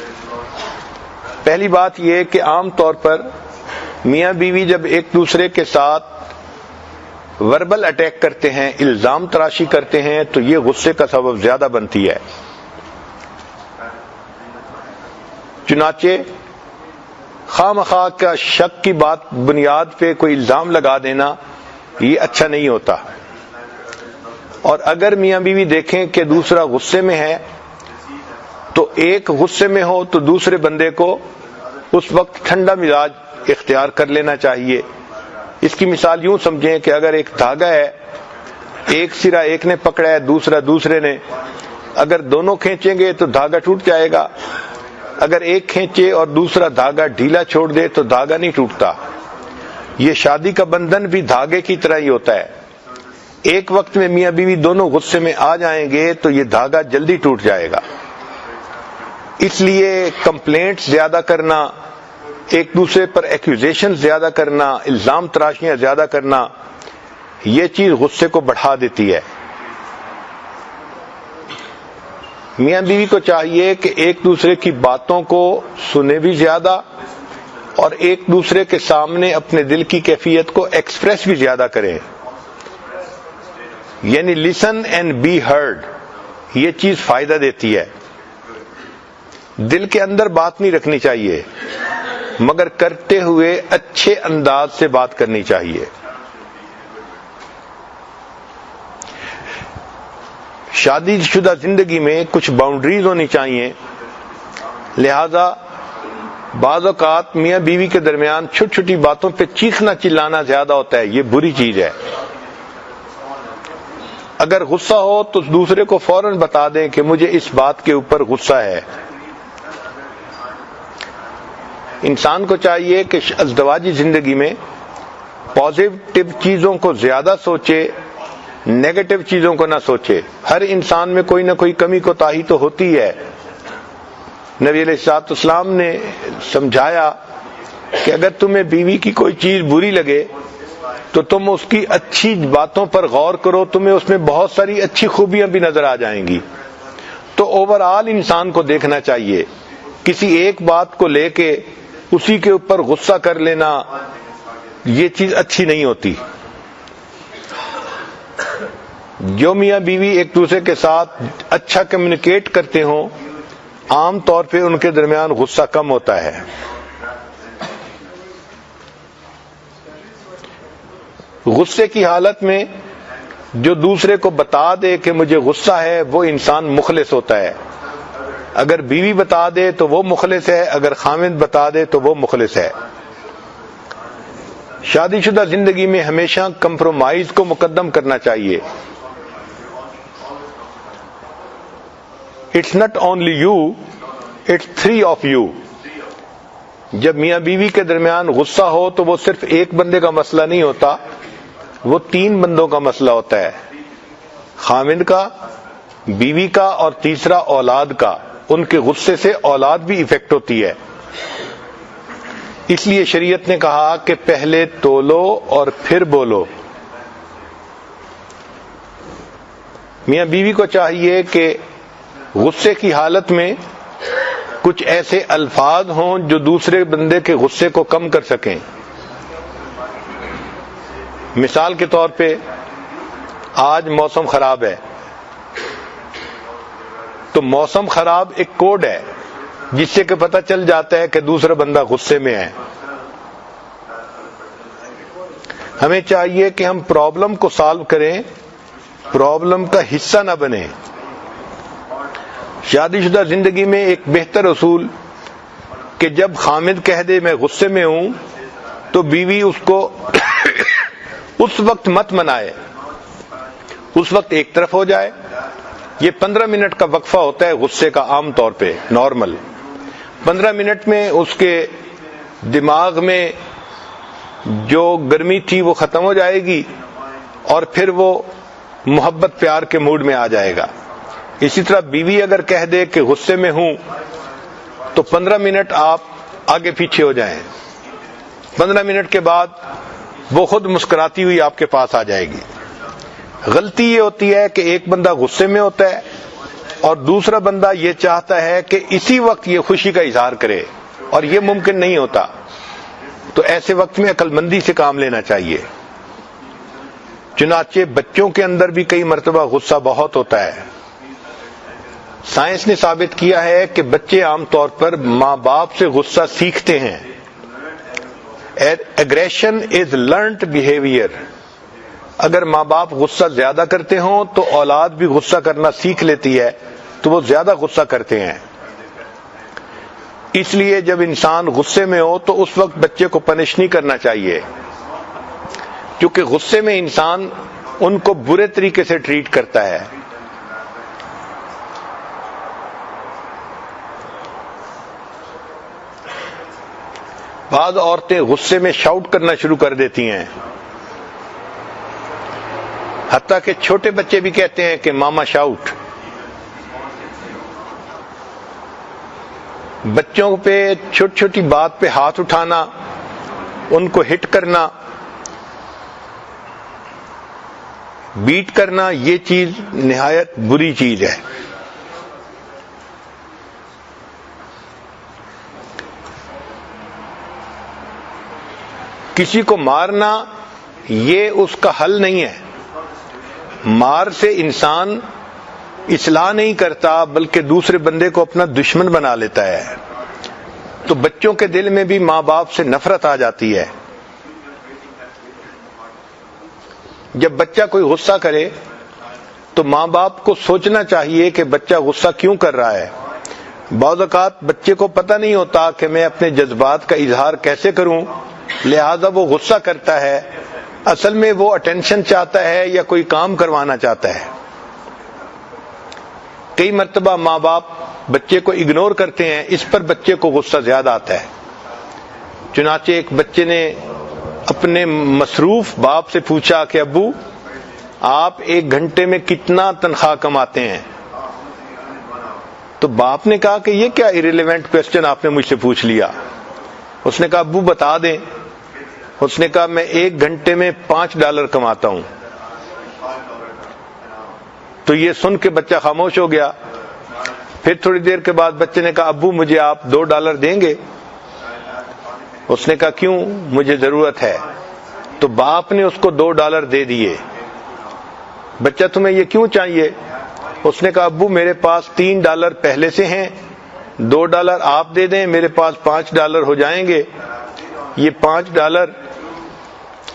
[SPEAKER 1] پہلی بات یہ کہ عام طور پر میاں بیوی جب ایک دوسرے کے ساتھ وربل اٹیک کرتے ہیں، الزام تراشی کرتے ہیں، تو یہ غصے کا سبب زیادہ بنتی ہے۔ چنانچہ خواہ مخواہ کا شک کی بات بنیاد پہ کوئی الزام لگا دینا یہ اچھا نہیں ہوتا۔ اور اگر میاں بیوی دیکھیں کہ دوسرا غصے میں ہے تو ایک غصے میں ہو تو دوسرے بندے کو اس وقت ٹھنڈا مزاج اختیار کر لینا چاہیے۔ اس کی مثال یوں سمجھیں کہ اگر ایک دھاگا ہے، ایک سرا ایک نے پکڑا ہے، دوسرا دوسرے نے، اگر دونوں کھینچیں گے تو دھاگا ٹوٹ جائے گا۔ اگر ایک کھینچے اور دوسرا دھاگا ڈھیلا چھوڑ دے تو دھاگا نہیں ٹوٹتا۔ یہ شادی کا بندھن بھی دھاگے کی طرح ہی ہوتا ہے۔ ایک وقت میں میاں بیوی دونوں غصے میں آ جائیں گے تو یہ دھاگا جلدی ٹوٹ جائے گا۔ اس لیے کمپلینٹ زیادہ کرنا، ایک دوسرے پر ایکوزیشن زیادہ کرنا، الزام تراشیاں زیادہ کرنا، یہ چیز غصے کو بڑھا دیتی ہے۔ میاں بیوی کو چاہیے کہ ایک دوسرے کی باتوں کو سنے بھی زیادہ اور ایک دوسرے کے سامنے اپنے دل کی کیفیت کو ایکسپریس بھی زیادہ کریں. یعنی لسن اینڈ بی ہرڈ، یہ چیز فائدہ دیتی ہے. دل کے اندر بات نہیں رکھنی چاہیے، مگر کرتے ہوئے اچھے انداز سے بات کرنی چاہیے. شادی شدہ زندگی میں کچھ باؤنڈریز ہونی چاہیے. لہذا بعض اوقات میاں بیوی کے درمیان چھوٹی چھوٹی باتوں پہ چیخنا چلانا زیادہ ہوتا ہے، یہ بری چیز ہے. اگر غصہ ہو تو دوسرے کو فوراً بتا دیں کہ مجھے اس بات کے اوپر غصہ ہے. انسان کو چاہیے کہ ازدواجی زندگی میں پازیٹیو چیزوں کو زیادہ سوچے، نیگیٹو چیزوں کو نہ سوچے. ہر انسان میں کوئی نہ کوئی کمی کوتاہی تو ہوتی ہے. نبی علیہ الصلوۃ والسلام نے سمجھایا کہ اگر تمہیں بیوی کی کوئی چیز بری لگے تو تم اس کی اچھی باتوں پر غور کرو، تمہیں اس میں بہت ساری اچھی خوبیاں بھی نظر آ جائیں گی. تو اوور آل انسان کو دیکھنا چاہیے. کسی ایک بات کو لے کے اسی کے اوپر غصہ کر لینا یہ چیز اچھی نہیں ہوتی. جو میاں بیوی ایک دوسرے کے ساتھ اچھا کمیونیکیٹ کرتے ہوں، عام طور پہ ان کے درمیان غصہ کم ہوتا ہے. غصے کی حالت میں جو دوسرے کو بتا دے کہ مجھے غصہ ہے وہ انسان مخلص ہوتا ہے. اگر بیوی بتا دے تو وہ مخلص ہے، اگر خاوند بتا دے تو وہ مخلص ہے. شادی شدہ زندگی میں ہمیشہ کمپرومائز کو مقدم کرنا چاہیے. It's not only you, it's 3 of you. جب میاں بیوی کے درمیان غصہ ہو تو وہ صرف ایک بندے کا مسئلہ نہیں ہوتا، وہ 3 بندوں کا مسئلہ ہوتا ہے. خاوند کا، بیوی کا اور تیسرا اولاد کا. ان کے غصے سے اولاد بھی ایفیکٹ ہوتی ہے. اس لیے شریعت نے کہا کہ پہلے تولو اور پھر بولو. میاں بیوی کو چاہیے کہ غصے کی حالت میں کچھ ایسے الفاظ ہوں جو دوسرے بندے کے غصے کو کم کر سکیں. مثال کے طور پہ آج موسم خراب ہے تو موسم خراب ایک کوڈ ہے جس سے کہ پتہ چل جاتا ہے کہ دوسرا بندہ غصے میں ہے. ہمیں چاہیے کہ ہم پرابلم کو سالو کریں، پرابلم کا حصہ نہ بنیں. شادی شدہ زندگی میں ایک بہتر اصول کہ جب خامد کہہ دے میں غصے میں ہوں تو بیوی اس کو اس وقت مت منائے، اس وقت ایک طرف ہو جائے. یہ 15 منٹ کا وقفہ ہوتا ہے غصے کا، عام طور پہ نارمل 15 منٹ میں اس کے دماغ میں جو گرمی تھی وہ ختم ہو جائے گی اور پھر وہ محبت پیار کے موڈ میں آ جائے گا. اسی طرح بیوی اگر کہہ دے کہ غصے میں ہوں تو 15 منٹ آپ آگے پیچھے ہو جائیں. 15 منٹ کے بعد وہ خود مسکراتی ہوئی آپ کے پاس آ جائے گی. غلطی یہ ہوتی ہے کہ ایک بندہ غصے میں ہوتا ہے اور دوسرا بندہ یہ چاہتا ہے کہ اسی وقت یہ خوشی کا اظہار کرے، اور یہ ممکن نہیں ہوتا. تو ایسے وقت میں عقل مندی سے کام لینا چاہیے. چنانچہ بچوں کے اندر بھی کئی مرتبہ غصہ بہت ہوتا ہے. سائنس نے ثابت کیا ہے کہ بچے عام طور پر ماں باپ سے غصہ سیکھتے ہیں. Aggression is learned behaviour. اگر ماں باپ غصہ زیادہ کرتے ہوں تو اولاد بھی غصہ کرنا سیکھ لیتی ہے، تو وہ زیادہ غصہ کرتے ہیں. اس لیے جب انسان غصے میں ہو تو اس وقت بچے کو پنش نہیں کرنا چاہیے، کیونکہ غصے میں انسان ان کو برے طریقے سے ٹریٹ کرتا ہے. بعض عورتیں غصے میں شاؤٹ کرنا شروع کر دیتی ہیں، حتیٰ کہ چھوٹے بچے بھی کہتے ہیں کہ ماما شاؤٹ. بچوں پہ چھوٹی چھوٹی بات پہ ہاتھ اٹھانا، ان کو ہٹ کرنا، بیٹ کرنا، یہ چیز نہایت بری چیز ہے. کسی کو مارنا یہ اس کا حل نہیں ہے. مار سے انسان اصلاح نہیں کرتا بلکہ دوسرے بندے کو اپنا دشمن بنا لیتا ہے. تو بچوں کے دل میں بھی ماں باپ سے نفرت آ جاتی ہے. جب بچہ کوئی غصہ کرے تو ماں باپ کو سوچنا چاہیے کہ بچہ غصہ کیوں کر رہا ہے. بعض اوقات بچے کو پتہ نہیں ہوتا کہ میں اپنے جذبات کا اظہار کیسے کروں، لہذا وہ غصہ کرتا ہے. اصل میں وہ اٹینشن چاہتا ہے یا کوئی کام کروانا چاہتا ہے. کئی مرتبہ ماں باپ بچے کو اگنور کرتے ہیں، اس پر بچے کو غصہ زیادہ آتا ہے. چنانچہ ایک بچے نے اپنے مصروف باپ سے پوچھا کہ ابو آپ 1 گھنٹے میں کتنا تنخواہ کماتے ہیں؟ تو باپ نے کہا کہ یہ کیا ایریلیونٹ کوسچن آپ نے مجھ سے پوچھ لیا. اس نے کہا ابو بتا دیں. اس نے کہا میں 1 گھنٹے میں $5 کماتا ہوں. تو یہ سن کے بچہ خاموش ہو گیا. پھر تھوڑی دیر کے بعد بچے نے کہا ابو مجھے آپ $2 دیں گے؟ اس نے کہا کیوں، مجھے ضرورت ہے. تو باپ نے اس کو $2 دے دیے. بچہ تمہیں یہ کیوں چاہیے؟ اس نے کہا ابو میرے پاس $3 پہلے سے ہیں، $2 آپ دے دیں، میرے پاس $5 ہو جائیں گے. یہ $5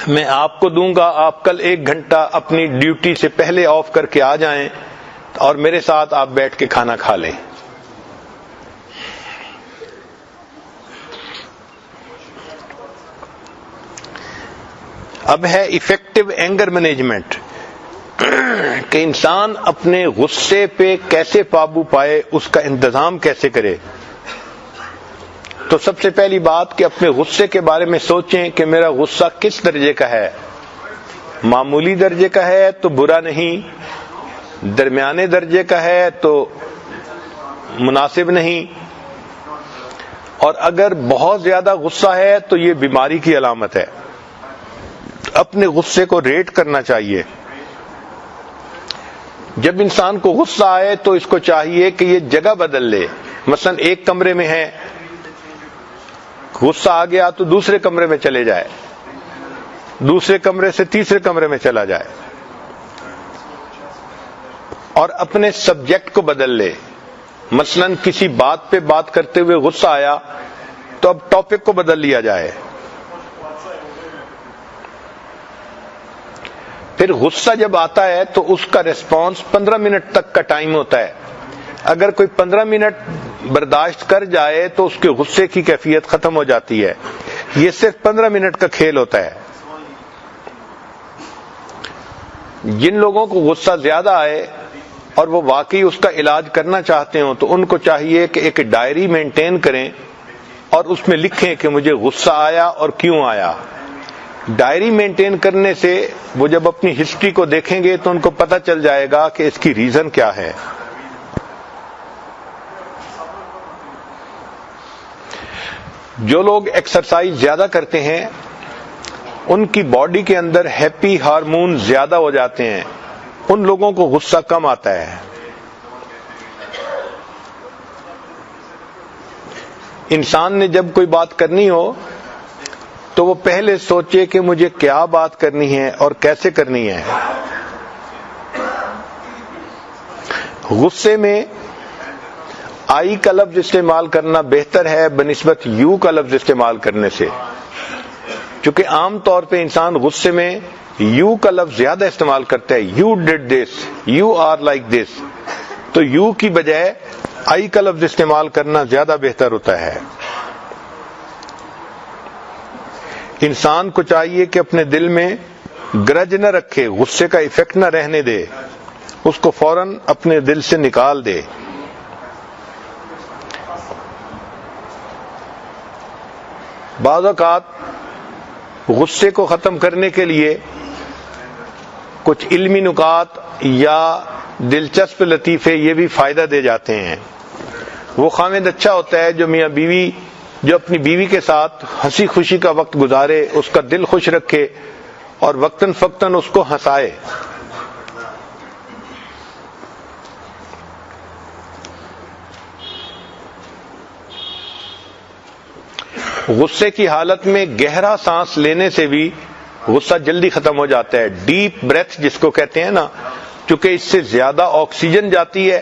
[SPEAKER 1] میں آپ کو دوں گا. آپ کل 1 گھنٹہ اپنی ڈیوٹی سے پہلے آف کر کے آ جائیں اور میرے ساتھ آپ بیٹھ کے کھانا کھا لیں. اب ہے ایفیکٹو اینگر مینجمنٹ، کہ انسان اپنے غصے پہ کیسے قابو پائے، اس کا انتظام کیسے کرے. تو سب سے پہلی بات کہ اپنے غصے کے بارے میں سوچیں کہ میرا غصہ کس درجے کا ہے. معمولی درجے کا ہے تو برا نہیں، درمیانے درجے کا ہے تو مناسب نہیں، اور اگر بہت زیادہ غصہ ہے تو یہ بیماری کی علامت ہے. اپنے غصے کو ریٹ کرنا چاہیے. جب انسان کو غصہ آئے تو اس کو چاہیے کہ یہ جگہ بدل لے. مثلا ایک کمرے میں ہے، غصہ آ گیا تو دوسرے کمرے میں چلے جائے، دوسرے کمرے سے تیسرے کمرے میں چلا جائے، اور اپنے سبجیکٹ کو بدل لے. مثلا کسی بات پہ بات کرتے ہوئے غصہ آیا تو اب ٹاپک کو بدل لیا جائے. پھر غصہ جب آتا ہے تو اس کا ریسپانس 15 منٹ تک کا ٹائم ہوتا ہے. اگر کوئی 15 منٹ برداشت کر جائے تو اس کے غصے کی کیفیت ختم ہو جاتی ہے. یہ صرف 15 منٹ کا کھیل ہوتا ہے. جن لوگوں کو غصہ زیادہ آئے اور وہ واقعی اس کا علاج کرنا چاہتے ہوں تو ان کو چاہیے کہ ایک ڈائری مینٹین کریں اور اس میں لکھیں کہ مجھے غصہ آیا اور کیوں آیا. ڈائری مینٹین کرنے سے وہ جب اپنی ہسٹری کو دیکھیں گے تو ان کو پتہ چل جائے گا کہ اس کی ریزن کیا ہے. جو لوگ ایکسرسائز زیادہ کرتے ہیں ان کی باڈی کے اندر ہیپی ہارمون زیادہ ہو جاتے ہیں، ان لوگوں کو غصہ کم آتا ہے. انسان نے جب کوئی بات کرنی ہو تو وہ پہلے سوچے کہ مجھے کیا بات کرنی ہے اور کیسے کرنی ہے. غصے میں آئی کا لفظ استعمال کرنا بہتر ہے بنسبت یو کا لفظ استعمال کرنے سے، چونکہ عام طور پہ انسان غصے میں یو کا لفظ زیادہ استعمال کرتا ہے. You did this, you are like this. تو یو کی بجائے آئی کا لفظ استعمال کرنا زیادہ بہتر ہوتا ہے. انسان کو چاہیے کہ اپنے دل میں گرج نہ رکھے، غصے کا ایفیکٹ نہ رہنے دے، اس کو فوراً اپنے دل سے نکال دے. بعض اوقات غصے کو ختم کرنے کے لیے کچھ علمی نکات یا دلچسپ لطیفے یہ بھی فائدہ دے جاتے ہیں. وہ خاوند اچھا ہوتا ہے جو میاں بیوی جو اپنی بیوی کے ساتھ ہنسی خوشی کا وقت گزارے، اس کا دل خوش رکھے اور وقتاً فوقتاً اس کو ہنسائے. غصے کی حالت میں گہرا سانس لینے سے بھی غصہ جلدی ختم ہو جاتا ہے. ڈیپ بریتھ جس کو کہتے ہیں نا، چونکہ اس سے زیادہ آکسیجن جاتی ہے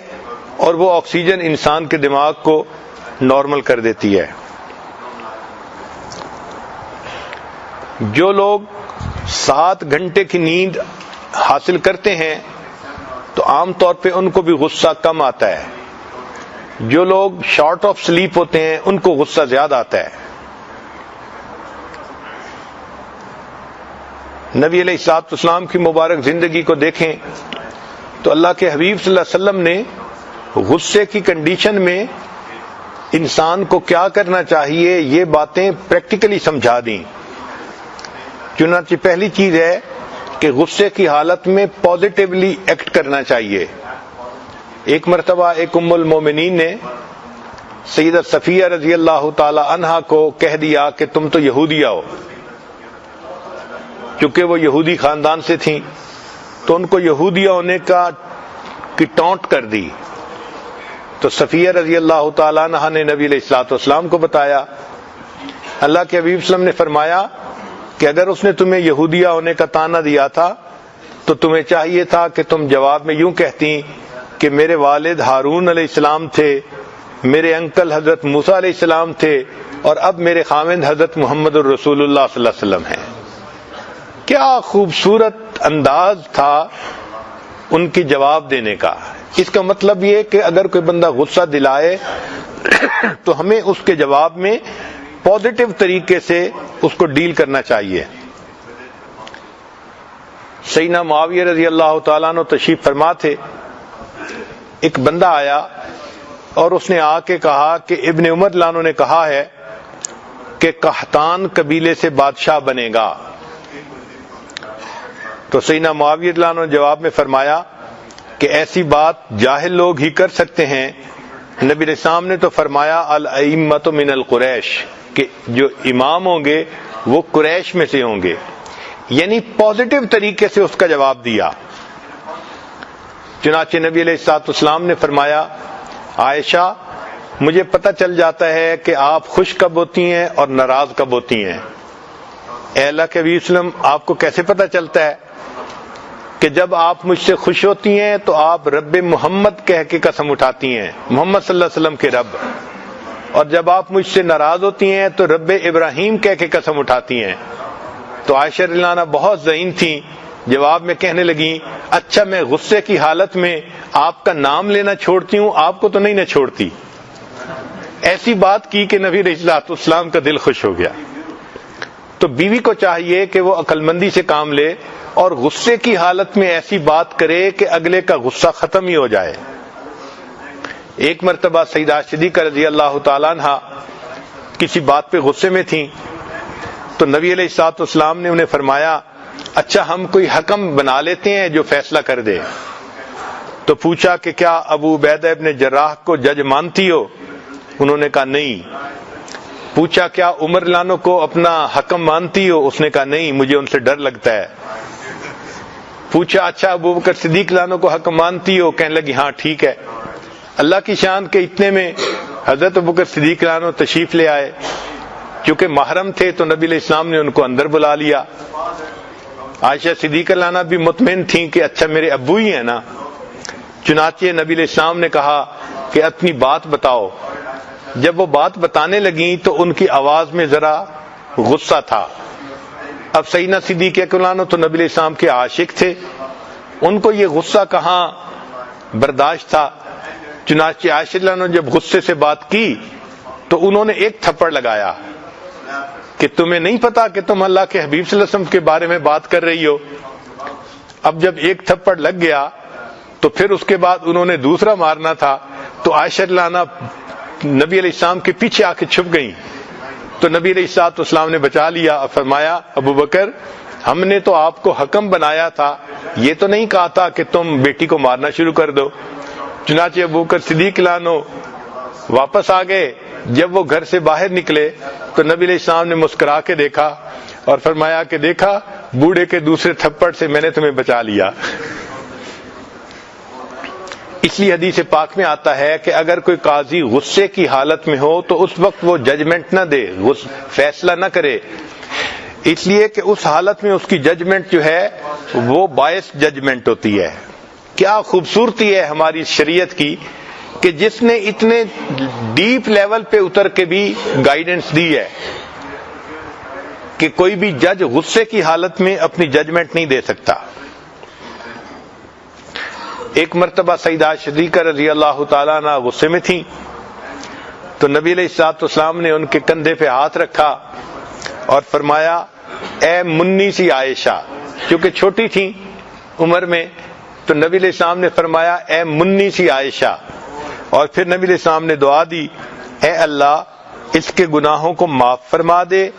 [SPEAKER 1] اور وہ آکسیجن انسان کے دماغ کو نارمل کر دیتی ہے. جو لوگ 7 گھنٹے کی نیند حاصل کرتے ہیں تو عام طور پہ ان کو بھی غصہ کم آتا ہے. جو لوگ شارٹ آف سلیپ ہوتے ہیں ان کو غصہ زیادہ آتا ہے. نبی علیہ الصلوۃ والسلام کی مبارک زندگی کو دیکھیں تو اللہ کے حبیب صلی اللہ علیہ وسلم نے غصے کی کنڈیشن میں انسان کو کیا کرنا چاہیے یہ باتیں پریکٹیکلی سمجھا دیں. چنانچہ پہلی چیز ہے کہ غصے کی حالت میں پازیٹیولی ایکٹ کرنا چاہیے. ایک مرتبہ ایک ام المومنین نے سیدہ صفیہ رضی اللہ تعالی عنہا کو کہہ دیا کہ تم تو یہودیہ ہو. چونکہ وہ یہودی خاندان سے تھیں تو ان کو یہودیہ ہونے کی ٹونٹ کر دی. تو صفیہ رضی اللہ تعالی عنہا نے نبی علیہ الصلوۃ والسلام کو بتایا. اللہ کے حبیب صلی اللہ علیہ وسلم نے فرمایا کہ اگر اس نے تمہیں یہودیہ ہونے کا طعنہ دیا تھا تو تمہیں چاہیے تھا کہ تم جواب میں یوں کہتی کہ میرے والد ہارون علیہ السلام تھے، میرے انکل حضرت موسیٰ علیہ السلام تھے، اور اب میرے خاوند حضرت محمد الرسول اللہ صلی اللہ علیہ وسلم ہیں. کیا خوبصورت انداز تھا ان کی جواب دینے کا. اس کا مطلب یہ کہ اگر کوئی بندہ غصہ دلائے تو ہمیں اس کے جواب میں پازیٹیو طریقے سے اس کو ڈیل کرنا چاہیے. سیدنا معاویہ رضی اللہ تعالیٰ عنہ تشریف فرما تھے. ایک بندہ آیا اور اس نے آ کے کہا کہ ابن عمر لانو نے کہا ہے کہ قحطان قبیلے سے بادشاہ بنے گا. تو سیدنا معاویہ لانو نے جواب میں فرمایا کہ ایسی بات جاہل لوگ ہی کر سکتے ہیں. نبی علیہ السلام نے تو فرمایا الائمۃ من القریش، کہ جو امام ہوں گے وہ قریش میں سے ہوں گے. یعنی پازیٹیو طریقے سے اس کا جواب دیا. چنانچہ نبی علیہ الصلوۃ والسلام نے فرمایا عائشہ مجھے پتہ چل جاتا ہے کہ آپ خوش کب ہوتی ہیں اور ناراض کب ہوتی ہیں. اے اللہ کے حبیب صلی اللہ علیہ وسلم آپ کو کیسے پتہ چلتا ہے؟ کہ جب آپ مجھ سے خوش ہوتی ہیں تو آپ رب محمد کہہ کے قسم اٹھاتی ہیں، محمد صلی اللہ علیہ وسلم کے رب، اور جب آپ مجھ سے ناراض ہوتی ہیں تو رب ابراہیم کہہ کے قسم اٹھاتی ہیں. تو عائشہ رضی اللہ عنہا بہت ذہین تھیں، جواب میں کہنے لگیں اچھا میں غصے کی حالت میں آپ کا نام لینا چھوڑتی ہوں، آپ کو تو نہیں نہ چھوڑتی. ایسی بات کی کہ نبی علیہ الصلوۃ والسلام کا دل خوش ہو گیا. تو بیوی کو چاہیے کہ وہ عقل مندی سے کام لے اور غصے کی حالت میں ایسی بات کرے کہ اگلے کا غصہ ختم ہی ہو جائے. ایک مرتبہ سیدہ صدیقہ رضی اللہ تعالیٰ عنہا کسی بات پہ غصے میں تھیں تو نبی علیہ الصلوۃ والسلام نے انہیں فرمایا اچھا ہم کوئی حکم بنا لیتے ہیں جو فیصلہ کر دے. تو پوچھا کہ کیا ابو عبیدہ ابن جراح کو جج مانتی ہو؟ انہوں نے کہا نہیں. پوچھا کیا عمر لانو کو اپنا حکم مانتی ہو؟ اس نے کہا نہیں، مجھے ان سے ڈر لگتا ہے. پوچھا اچھا ابو بکر صدیق لانو کو حکم مانتی ہو؟ کہنے لگی ہاں ٹھیک ہے. اللہ کی شان کے اتنے میں حضرت ابو بکر صدیق لانو تشریف لے آئے. چونکہ محرم تھے تو نبی علیہ السلام نے ان کو اندر بلا لیا. عائشہ صدیقہ لانا بھی مطمئن تھیں کہ اچھا میرے ابو ہی ہیں نا. چنانچہ نبی علیہ السلام نے کہا کہ اپنی بات بتاؤ. جب وہ بات بتانے لگیں تو ان کی آواز میں ذرا غصہ تھا. اب سیدنا صدیق اکبر تو نبی علیہ السلام کے عاشق تھے، ان کو یہ غصہ کہاں برداشت تھا. چنانچہ عائشہ نے جب غصے سے بات کی تو انہوں نے ایک تھپڑ لگایا کہ تمہیں نہیں پتا کہ تم اللہ کے حبیب صلی اللہ علیہ وسلم کے بارے میں بات کر رہی ہو. اب جب ایک تھپڑ لگ گیا تو پھر اس کے بعد انہوں نے دوسرا مارنا تھا تو عائشہ لانا نبی علیہ السلام کے پیچھے آ کے چھپ گئیں. تو نبی علیہ الصلوۃ والسلام نے بچا لیا اور فرمایا ابو بکر ہم نے تو آپ کو حکم بنایا تھا، یہ تو نہیں کہا تھا کہ تم بیٹی کو مارنا شروع کر دو. چنانچہ ابو بکر صدیق لانو واپس آ گئے. جب وہ گھر سے باہر نکلے تو نبی علیہ السلام نے مسکرا کے دیکھا اور فرمایا کہ دیکھا بوڑھے کے دوسرے تھپڑ سے میں نے تمہیں بچا لیا. اس لیے حدیث پاک میں آتا ہے کہ اگر کوئی قاضی غصے کی حالت میں ہو تو اس وقت وہ ججمنٹ نہ دے، فیصلہ نہ کرے، اس لیے کہ اس حالت میں اس کی ججمنٹ جو ہے وہ باعث ججمنٹ ہوتی ہے۔ کیا خوبصورتی ہے ہماری شریعت کی کہ جس نے اتنے ڈیپ لیول پہ اتر کے بھی گائیڈنس دی ہے کہ کوئی بھی جج غصے کی حالت میں اپنی ججمنٹ نہیں دے سکتا۔ ایک مرتبہ سیدہ صدیقہ رضی اللہ تعالیٰ عنہ غصے میں تھیں تو نبی علیہ الصلوۃ والسلام نے ان کے کندھے پہ ہاتھ رکھا اور فرمایا اے منی سی عائشہ، کیونکہ چھوٹی تھیں عمر میں، تو نبی علیہ السلام نے فرمایا اے منی سی عائشہ، اور پھر نبی علیہ السلام نے دعا دی اے اللہ اس کے گناہوں کو معاف فرما دے،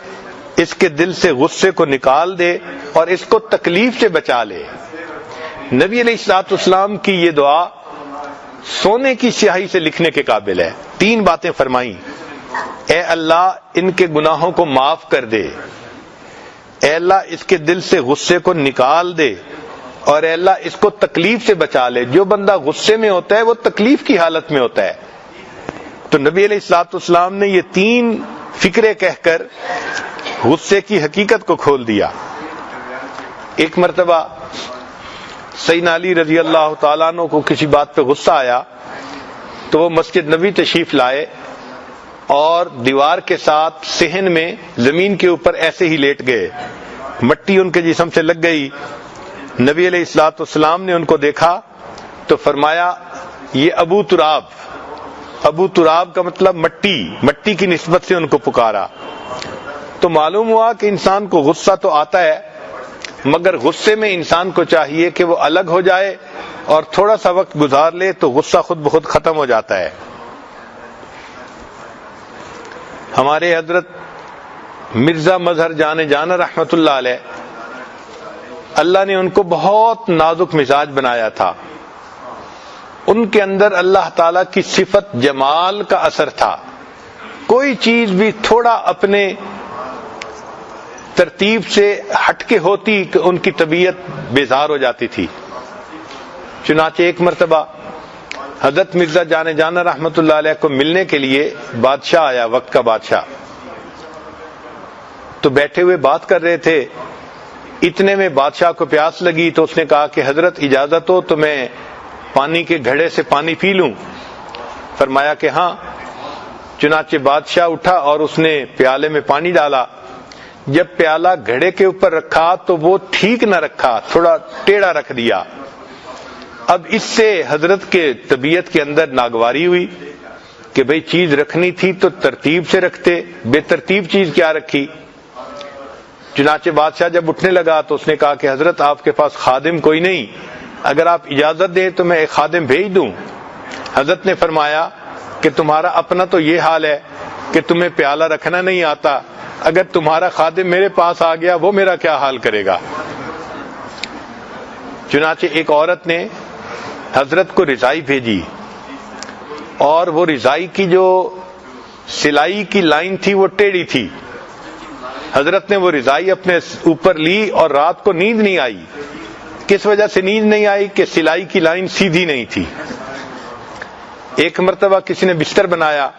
[SPEAKER 1] اس کے دل سے غصے کو نکال دے اور اس کو تکلیف سے بچا لے۔ نبی علیہ الصلوۃ والسلام کی یہ دعا سونے کی سیاہی سے لکھنے کے قابل ہے۔ 3 باتیں فرمائیں، اے اللہ ان کے گناہوں کو معاف کر دے، اے اللہ اس کے دل سے غصے کو نکال دے، اور اے اللہ اس کو تکلیف سے بچا لے۔ جو بندہ غصے میں ہوتا ہے وہ تکلیف کی حالت میں ہوتا ہے۔ تو نبی علیہ الصلوۃ والسلام نے یہ 3 فکرے کہہ کر غصے کی حقیقت کو کھول دیا۔ ایک مرتبہ سیدنا علی رضی اللہ تعالیٰ عنہ کو کسی بات پہ غصہ آیا تو وہ مسجد نبی تشریف لائے اور دیوار کے ساتھ صحن میں زمین کے اوپر ایسے ہی لیٹ گئے، مٹی ان کے جسم سے لگ گئی۔ نبی علیہ الصلوۃ والسلام نے ان کو دیکھا تو فرمایا یہ ابو تراب، ابو تراب کا مطلب مٹی کی نسبت سے ان کو پکارا۔ تو معلوم ہوا کہ انسان کو غصہ تو آتا ہے، مگر غصے میں انسان کو چاہیے کہ وہ الگ ہو جائے اور تھوڑا سا وقت گزار لے تو غصہ خود بخود ختم ہو جاتا ہے۔ ہمارے حضرت مرزا مظہر جان جانا رحمت اللہ علیہ، اللہ نے ان کو بہت نازک مزاج بنایا تھا۔ ان کے اندر اللہ تعالی کی صفت جمال کا اثر تھا۔ کوئی چیز بھی تھوڑا اپنے ترتیب سے ہٹ کے ہوتی کہ ان کی طبیعت بیزار ہو جاتی تھی۔ چنانچہ ایک مرتبہ حضرت مرزا جان جانا رحمت اللہ علیہ کو ملنے کے لیے بادشاہ آیا، وقت کا بادشاہ، تو بیٹھے ہوئے بات کر رہے تھے۔ اتنے میں بادشاہ کو پیاس لگی تو اس نے کہا کہ حضرت اجازت ہو تو میں پانی کے گھڑے سے پانی پی لوں؟ فرمایا کہ ہاں۔ چنانچہ بادشاہ اٹھا اور اس نے پیالے میں پانی ڈالا۔ جب پیالہ گھڑے کے اوپر رکھا تو وہ ٹھیک نہ رکھا، تھوڑا ٹیڑھا رکھ دیا۔ اب اس سے حضرت کے طبیعت کے اندر ناگواری ہوئی کہ بھئی چیز رکھنی تھی تو ترتیب سے رکھتے، بے ترتیب چیز کیا رکھی؟ چنانچہ بادشاہ جب اٹھنے لگا تو اس نے کہا کہ حضرت آپ کے پاس خادم کوئی نہیں، اگر آپ اجازت دیں تو میں ایک خادم بھیج دوں؟ حضرت نے فرمایا کہ تمہارا اپنا تو یہ حال ہے کہ تمہیں پیالہ رکھنا نہیں آتا، اگر تمہارا خادم میرے پاس آ گیا وہ میرا کیا حال کرے گا؟ چنانچہ ایک عورت نے حضرت کو رضائی بھیجی اور وہ رضائی کی جو سلائی کی لائن تھی وہ ٹیڑھی تھی۔ حضرت نے وہ رضائی اپنے اوپر لی اور رات کو نیند نہیں آئی۔ کس وجہ سے نیند نہیں آئی؟ کہ سلائی کی لائن سیدھی نہیں تھی۔ ایک مرتبہ کسی نے بستر بنایا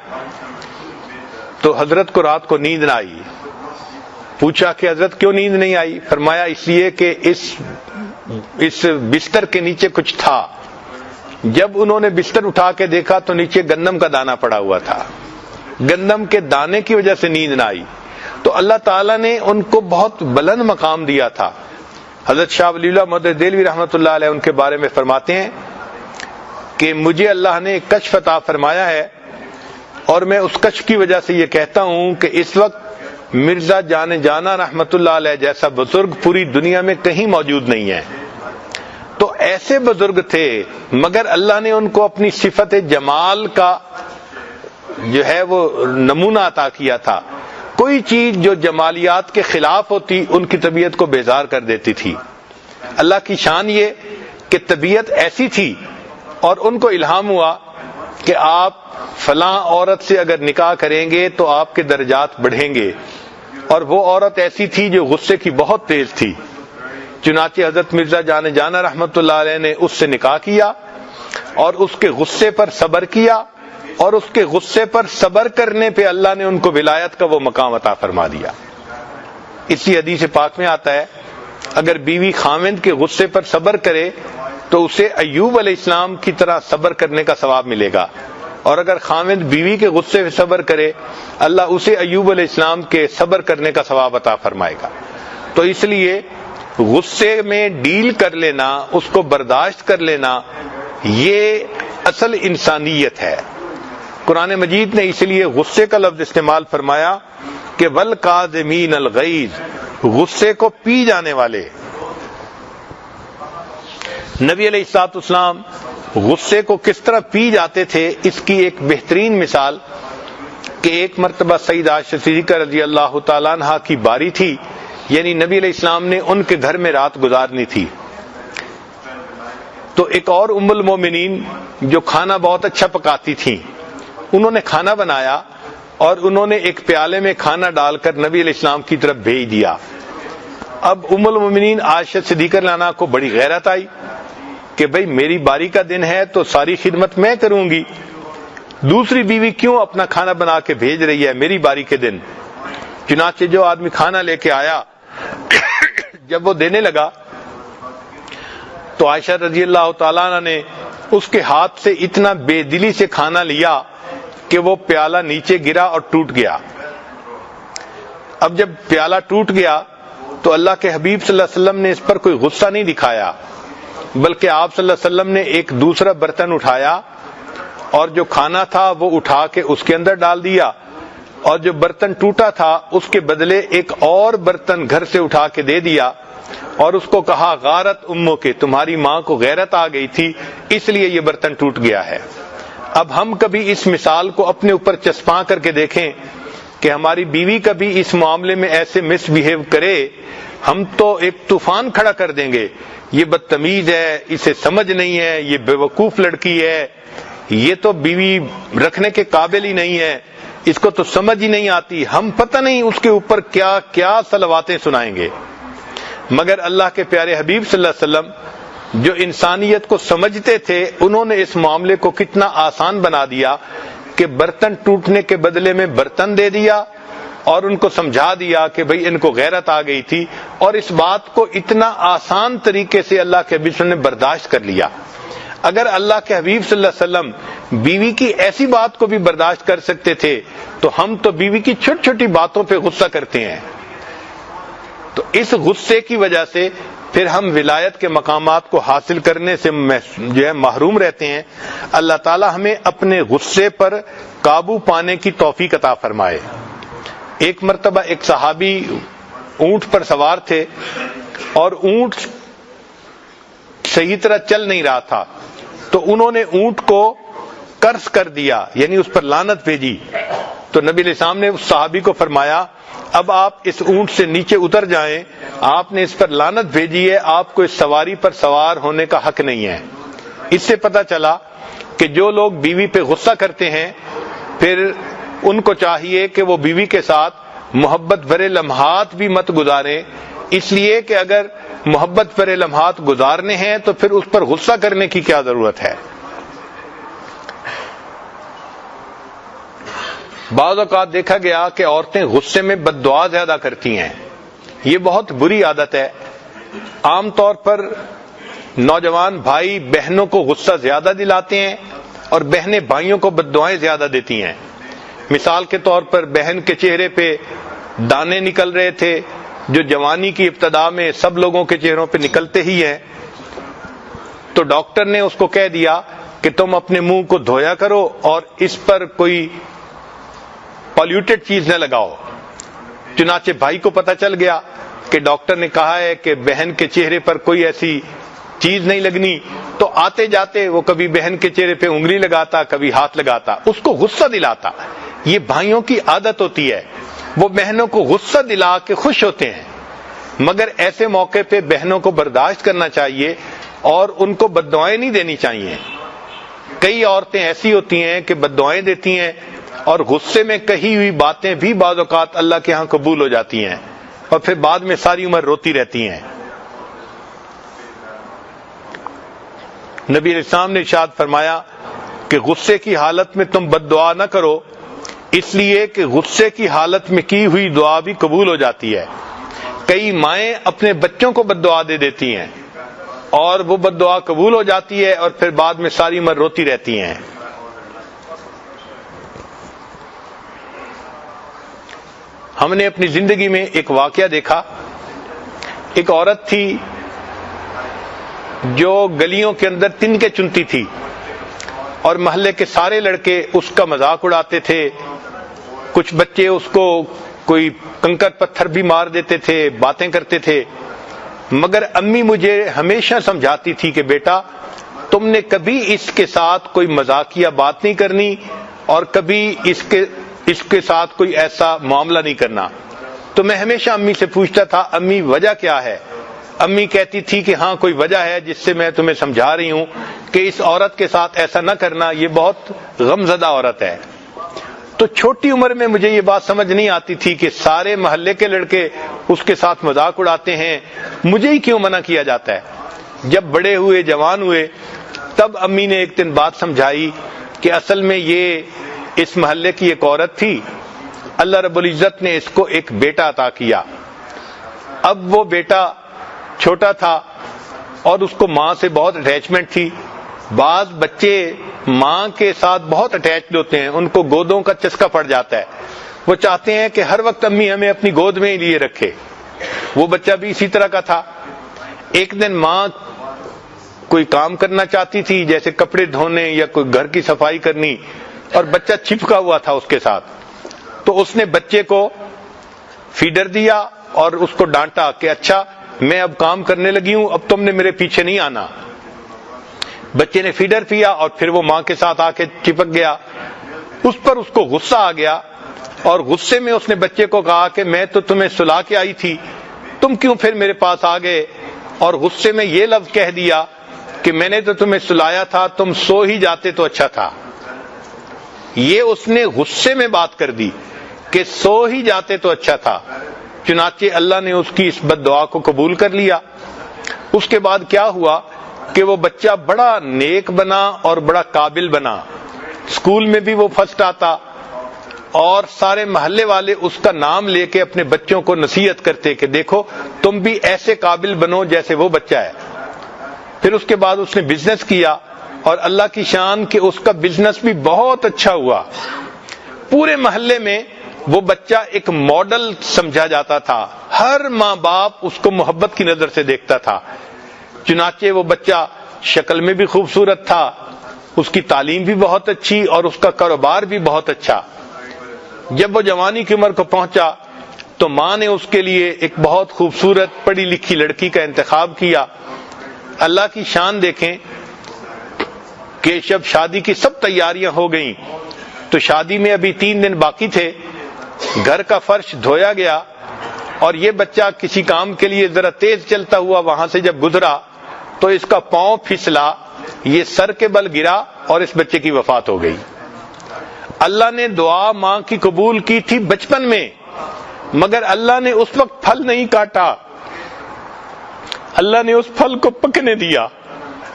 [SPEAKER 1] تو حضرت کو رات کو نیند نہ آئی۔ پوچھا کہ حضرت کیوں نیند نہیں آئی؟ فرمایا اس لیے کہ اس بستر کے نیچے کچھ تھا۔ جب انہوں نے بستر اٹھا کے دیکھا تو نیچے گندم کا دانہ پڑا ہوا تھا، گندم کے دانے کی وجہ سے نیند نہ آئی۔ تو اللہ تعالیٰ نے ان کو بہت بلند مقام دیا تھا۔ حضرت شاہ ولی اللہ محمد دہلوی رحمۃ اللہ علیہ ان کے بارے میں فرماتے ہیں کہ مجھے اللہ نے ایک کشف عطا فرمایا ہے اور میں اس کشف کی وجہ سے یہ کہتا ہوں کہ اس وقت مرزا جان جانا رحمت اللہ علیہ جیسا بزرگ پوری دنیا میں کہیں موجود نہیں ہے۔ تو ایسے بزرگ تھے مگر اللہ نے ان کو اپنی صفت جمال کا جو ہے وہ نمونہ عطا کیا تھا۔ کوئی چیز جو جمالیات کے خلاف ہوتی ان کی طبیعت کو بیزار کر دیتی تھی۔ اللہ کی شان یہ کہ طبیعت ایسی تھی اور ان کو الہام ہوا کہ آپ فلاں عورت سے اگر نکاح کریں گے تو آپ کے درجات بڑھیں گے، اور وہ عورت ایسی تھی جو غصے کی بہت تیز تھی۔ چنانچہ حضرت مرزا جان جانا رحمت اللہ علیہ نے اس سے نکاح کیا۔ اور اس کے غصے پر صبر کیا، اور اس کے غصے پر صبر کرنے پہ اللہ نے ان کو ولایت کا وہ مقام عطا فرما دیا۔ اسی حدیث پاک میں آتا ہے اگر بیوی خاوند کے غصے پر صبر کرے تو اسے ایوب علیہ السلام کی طرح صبر کرنے کا ثواب ملے گا، اور اگر خاوند بیوی کے غصے پہ صبر کرے اللہ اسے ایوب علیہ السلام کے صبر کرنے کا ثواب عطا فرمائے گا۔ تو اس لیے غصے میں ڈیل کر لینا، اس کو برداشت کر لینا، یہ اصل انسانیت ہے۔ قرآن مجید نے اس لیے غصے کا لفظ استعمال فرمایا کہ وَالْقَاظِمِينَ الْغَيْظَ، غصے کو پی جانے والے۔ نبی علیہ الصلوۃ والسلام غصے کو کس طرح پی جاتے تھے اس کی ایک بہترین مثال کہ ایک مرتبہ سیدہ عائشہ صدیقہ رضی اللہ تعالیٰ عنہا کی باری تھی، یعنی نبی علیہ السلام نے ان کے گھر میں رات گزارنی تھی، تو ایک اور ام المومنین جو کھانا بہت اچھا پکاتی تھیں انہوں نے کھانا بنایا اور انہوں نے ایک پیالے میں کھانا ڈال کر نبی علیہ السلام کی طرف بھیج دیا۔ اب ام المومنین عائشہ صدیقہ رضی اللہ عنہا کو بڑی غیرت آئی کہ بھئی میری باری کا دن ہے تو ساری خدمت میں کروں گی، دوسری بیوی کیوں اپنا کھانا بنا کے بھیج رہی ہے میری باری کے دن۔ چنانچہ جو آدمی کھانا لے کے آیا جب وہ دینے لگا تو عائشہ رضی اللہ تعالیٰ عنہ نے اس کے ہاتھ سے اتنا بے دلی سے کھانا لیا کہ وہ پیالہ نیچے گرا اور ٹوٹ گیا۔ اب جب پیالہ ٹوٹ گیا تو اللہ کے حبیب صلی اللہ علیہ وسلم نے اس پر کوئی غصہ نہیں دکھایا، بلکہ آپ صلی اللہ علیہ وسلم نے ایک دوسرا برتن اٹھایا اور جو کھانا تھا وہ اٹھا کے اس کے اندر ڈال دیا، اور جو برتن ٹوٹا تھا اس کے بدلے ایک اور برتن گھر سے اٹھا کے دے دیا، اور اس کو کہا غارت امو کے، تمہاری ماں کو غیرت آ گئی تھی اس لیے یہ برتن ٹوٹ گیا ہے۔ اب ہم کبھی اس مثال کو اپنے اوپر چسپاں کر کے دیکھیں کہ ہماری بیوی کبھی اس معاملے میں ایسے مس بہیو کرے، ہم تو ایک طوفان کھڑا کر دیں گے، یہ بدتمیز ہے، اسے سمجھ نہیں ہے، یہ بے وقوف لڑکی ہے، یہ تو بیوی رکھنے کے قابل ہی نہیں ہے، اس کو تو سمجھ ہی نہیں آتی، ہم پتہ نہیں اس کے اوپر کیا کیا صلواتیں سنائیں گے۔ مگر اللہ کے پیارے حبیب صلی اللہ علیہ وسلم جو انسانیت کو سمجھتے تھے انہوں نے اس معاملے کو کتنا آسان بنا دیا کہ برتن ٹوٹنے کے بدلے میں برتن دے دیا اور ان کو سمجھا دیا کہ بھئی ان کو غیرت آ گئی تھی، اور اس بات کو اتنا آسان طریقے سے اللہ کے حبیب صلی اللہ علیہ وسلم نے برداشت کر لیا۔ اگر اللہ کے حبیب صلی اللہ علیہ وسلم بیوی کی ایسی بات کو بھی برداشت کر سکتے تھے تو ہم تو بیوی کی چھوٹی چھوٹی باتوں پہ غصہ کرتے ہیں، تو اس غصے کی وجہ سے پھر ہم ولایت کے مقامات کو حاصل کرنے سے جو ہے محروم رہتے ہیں۔ اللہ تعالی ہمیں اپنے غصے پر قابو پانے کی توفیق عطا فرمائے۔ ایک مرتبہ ایک صحابی اونٹ پر سوار تھے اور اونٹ صحیح طرح چل نہیں رہا تھا، تو انہوں نے اونٹ کو قرض کر دیا، یعنی اس پر لعنت بھیجی۔ تو نبی علیہ السلام نے اس صحابی کو فرمایا اب آپ اس اونٹ سے نیچے اتر جائیں، آپ نے اس پر لعنت بھیجی ہے، آپ کو اس سواری پر سوار ہونے کا حق نہیں ہے۔ اس سے پتہ چلا کہ جو لوگ بیوی پہ غصہ کرتے ہیں پھر ان کو چاہیے کہ وہ بیوی کے ساتھ محبت بھرے لمحات بھی مت گزاریں، اس لیے کہ اگر محبت بھرے لمحات گزارنے ہیں تو پھر اس پر غصہ کرنے کی کیا ضرورت ہے۔ بعض اوقات دیکھا گیا کہ عورتیں غصے میں بد دعا زیادہ کرتی ہیں، یہ بہت بری عادت ہے۔ عام طور پر نوجوان بھائی بہنوں کو غصہ زیادہ دلاتے ہیں اور بہنیں بھائیوں کو بد دعائیں زیادہ دیتی ہیں۔ مثال کے طور پر بہن کے چہرے پہ دانے نکل رہے تھے جو جوانی کی ابتدا میں سب لوگوں کے چہروں پہ نکلتے ہی ہیں، تو ڈاکٹر نے اس کو کہہ دیا کہ تم اپنے منہ کو دھویا کرو اور اس پر کوئی پالیوٹڈ چیز نہ لگاؤ۔ چنانچہ بھائی کو پتہ چل گیا کہ ڈاکٹر نے کہا ہے کہ بہن کے چہرے پر کوئی ایسی چیز نہیں لگنی، تو آتے جاتے وہ کبھی بہن کے چہرے پہ انگلی لگاتا، کبھی ہاتھ لگاتا، اس کو غصہ دلاتا۔ یہ بھائیوں کی عادت ہوتی ہے، وہ بہنوں کو غصہ دلا کے خوش ہوتے ہیں، مگر ایسے موقع پہ بہنوں کو برداشت کرنا چاہیے اور ان کو بد دعائیں نہیں دینی چاہیے۔ کئی عورتیں ایسی ہوتی ہیں کہ بد دعائیں دیتی ہیں اور غصے میں کہی ہوئی باتیں بھی بعض اوقات اللہ کے ہاں قبول ہو جاتی ہیں اور پھر بعد میں ساری عمر روتی رہتی ہیں۔ نبی علیہ السلام نے ارشاد فرمایا کہ غصے کی حالت میں تم بد دعا نہ کرو، اس لیے کہ غصے کی حالت میں کی ہوئی دعا بھی قبول ہو جاتی ہے۔ کئی مائیں اپنے بچوں کو بد دعا دے دیتی ہیں اور وہ بد دعا قبول ہو جاتی ہے اور پھر بعد میں ساری عمر روتی رہتی ہیں۔ ہم نے اپنی زندگی میں ایک واقعہ دیکھا، ایک عورت تھی جو گلیوں کے اندر تنکے چنتی تھی اور محلے کے سارے لڑکے اس کا مذاق اڑاتے تھے، کچھ بچے اس کو کوئی کنکر پتھر بھی مار دیتے تھے، باتیں کرتے تھے، مگر امی مجھے ہمیشہ سمجھاتی تھی کہ بیٹا تم نے کبھی اس کے ساتھ کوئی مذاقیہ بات نہیں کرنی اور کبھی اس کے ساتھ کوئی ایسا معاملہ نہیں کرنا۔ تو میں ہمیشہ امی سے پوچھتا تھا امی وجہ کیا ہے؟ امی کہتی تھی کہ ہاں کوئی وجہ ہے جس سے میں تمہیں سمجھا رہی ہوں کہ اس عورت کے ساتھ ایسا نہ کرنا، یہ بہت غمزدہ عورت ہے۔ تو چھوٹی عمر میں مجھے یہ بات سمجھ نہیں آتی تھی کہ سارے محلے کے لڑکے اس کے ساتھ مذاق اڑاتے ہیں، مجھے ہی کیوں منع کیا جاتا ہے۔ جب بڑے ہوئے، جوان ہوئے، تب امی نے ایک دن بات سمجھائی کہ اصل میں یہ اس محلے کی ایک عورت تھی، اللہ رب العزت نے اس کو ایک بیٹا عطا کیا۔ اب وہ بیٹا چھوٹا تھا اور اس کو ماں سے بہت اٹیچمنٹ تھی۔ بعض بچے ماں کے ساتھ بہت اٹیچڈ ہوتے ہیں، ان کو گودوں کا چسکا پڑ جاتا ہے، وہ چاہتے ہیں کہ ہر وقت امی ہمیں اپنی گود میں ہی لیے رکھے۔ وہ بچہ بھی اسی طرح کا تھا۔ ایک دن ماں کوئی کام کرنا چاہتی تھی، جیسے کپڑے دھونے یا کوئی گھر کی صفائی کرنی، اور بچہ چپکا ہوا تھا اس کے ساتھ، تو اس نے بچے کو فیڈر دیا اور اس کو ڈانٹا کہ اچھا میں اب کام کرنے لگی ہوں، اب تم نے میرے پیچھے نہیں آنا۔ بچے نے فیڈر پیا اور پھر وہ ماں کے ساتھ آ کے چپک گیا۔ اس پر اس کو غصہ آ گیا اور غصے میں اس نے بچے کو کہا کہ میں تو تمہیں سلا کے آئی تھی، تم کیوں پھر میرے پاس آ گئے؟ اور غصے میں یہ لفظ کہہ دیا کہ میں نے تو تمہیں سلایا تھا، تم سو ہی جاتے تو اچھا تھا۔ یہ اس نے غصے میں بات کر دی کہ سو ہی جاتے تو اچھا تھا۔ چنانچہ اللہ نے اس کی اس بد دعا کو قبول کر لیا۔ اس کے بعد کیا ہوا کہ وہ بچہ بڑا نیک بنا اور بڑا قابل بنا، اسکول میں بھی وہ فرسٹ آتا اور سارے محلے والے اس کا نام لے کے اپنے بچوں کو نصیحت کرتے کہ دیکھو تم بھی ایسے قابل بنو جیسے وہ بچہ ہے۔ پھر اس کے بعد اس نے بزنس کیا اور اللہ کی شان کہ اس کا بزنس بھی بہت اچھا ہوا۔ پورے محلے میں وہ بچہ ایک ماڈل سمجھا جاتا تھا، ہر ماں باپ اس کو محبت کی نظر سے دیکھتا تھا۔ چنانچہ وہ بچہ شکل میں بھی خوبصورت تھا، اس کی تعلیم بھی بہت اچھی اور اس کا کاروبار بھی بہت اچھا۔ جب وہ جوانی کی عمر کو پہنچا تو ماں نے اس کے لیے ایک بہت خوبصورت پڑھی لکھی لڑکی کا انتخاب کیا۔ اللہ کی شان دیکھیں کہ جب شادی کی سب تیاریاں ہو گئیں تو شادی میں ابھی 3 دن باقی تھے، گھر کا فرش دھویا گیا اور یہ بچہ کسی کام کے لیے ذرا تیز چلتا ہوا وہاں سے جب گزرا تو اس کا پاؤں پھسلا، یہ سر کے بل گرا اور اس بچے کی وفات ہو گئی۔ اللہ نے دعا ماں کی قبول کی تھی بچپن میں، مگر اللہ نے اس وقت پھل نہیں کاٹا، اللہ نے اس پھل کو پکنے دیا۔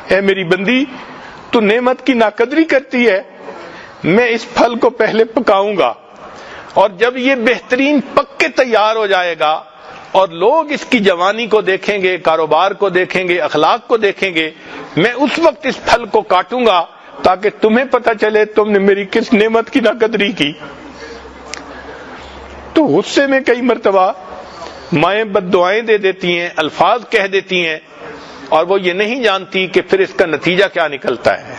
[SPEAKER 1] اے میری بندی، تو نعمت کی ناقدری کرتی ہے، میں اس پھل کو پہلے پکاؤں گا اور جب یہ بہترین پک کے تیار ہو جائے گا اور لوگ اس کی جوانی کو دیکھیں گے، کاروبار کو دیکھیں گے، اخلاق کو دیکھیں گے، میں اس وقت اس پھل کو کاٹوں گا تاکہ تمہیں پتہ چلے تم نے میری کس نعمت کی ناقدری کی۔ تو غصے میں کئی مرتبہ مائیں بد دعائیں دے دیتی ہیں، الفاظ کہہ دیتی ہیں اور وہ یہ نہیں جانتی کہ پھر اس کا نتیجہ کیا نکلتا ہے۔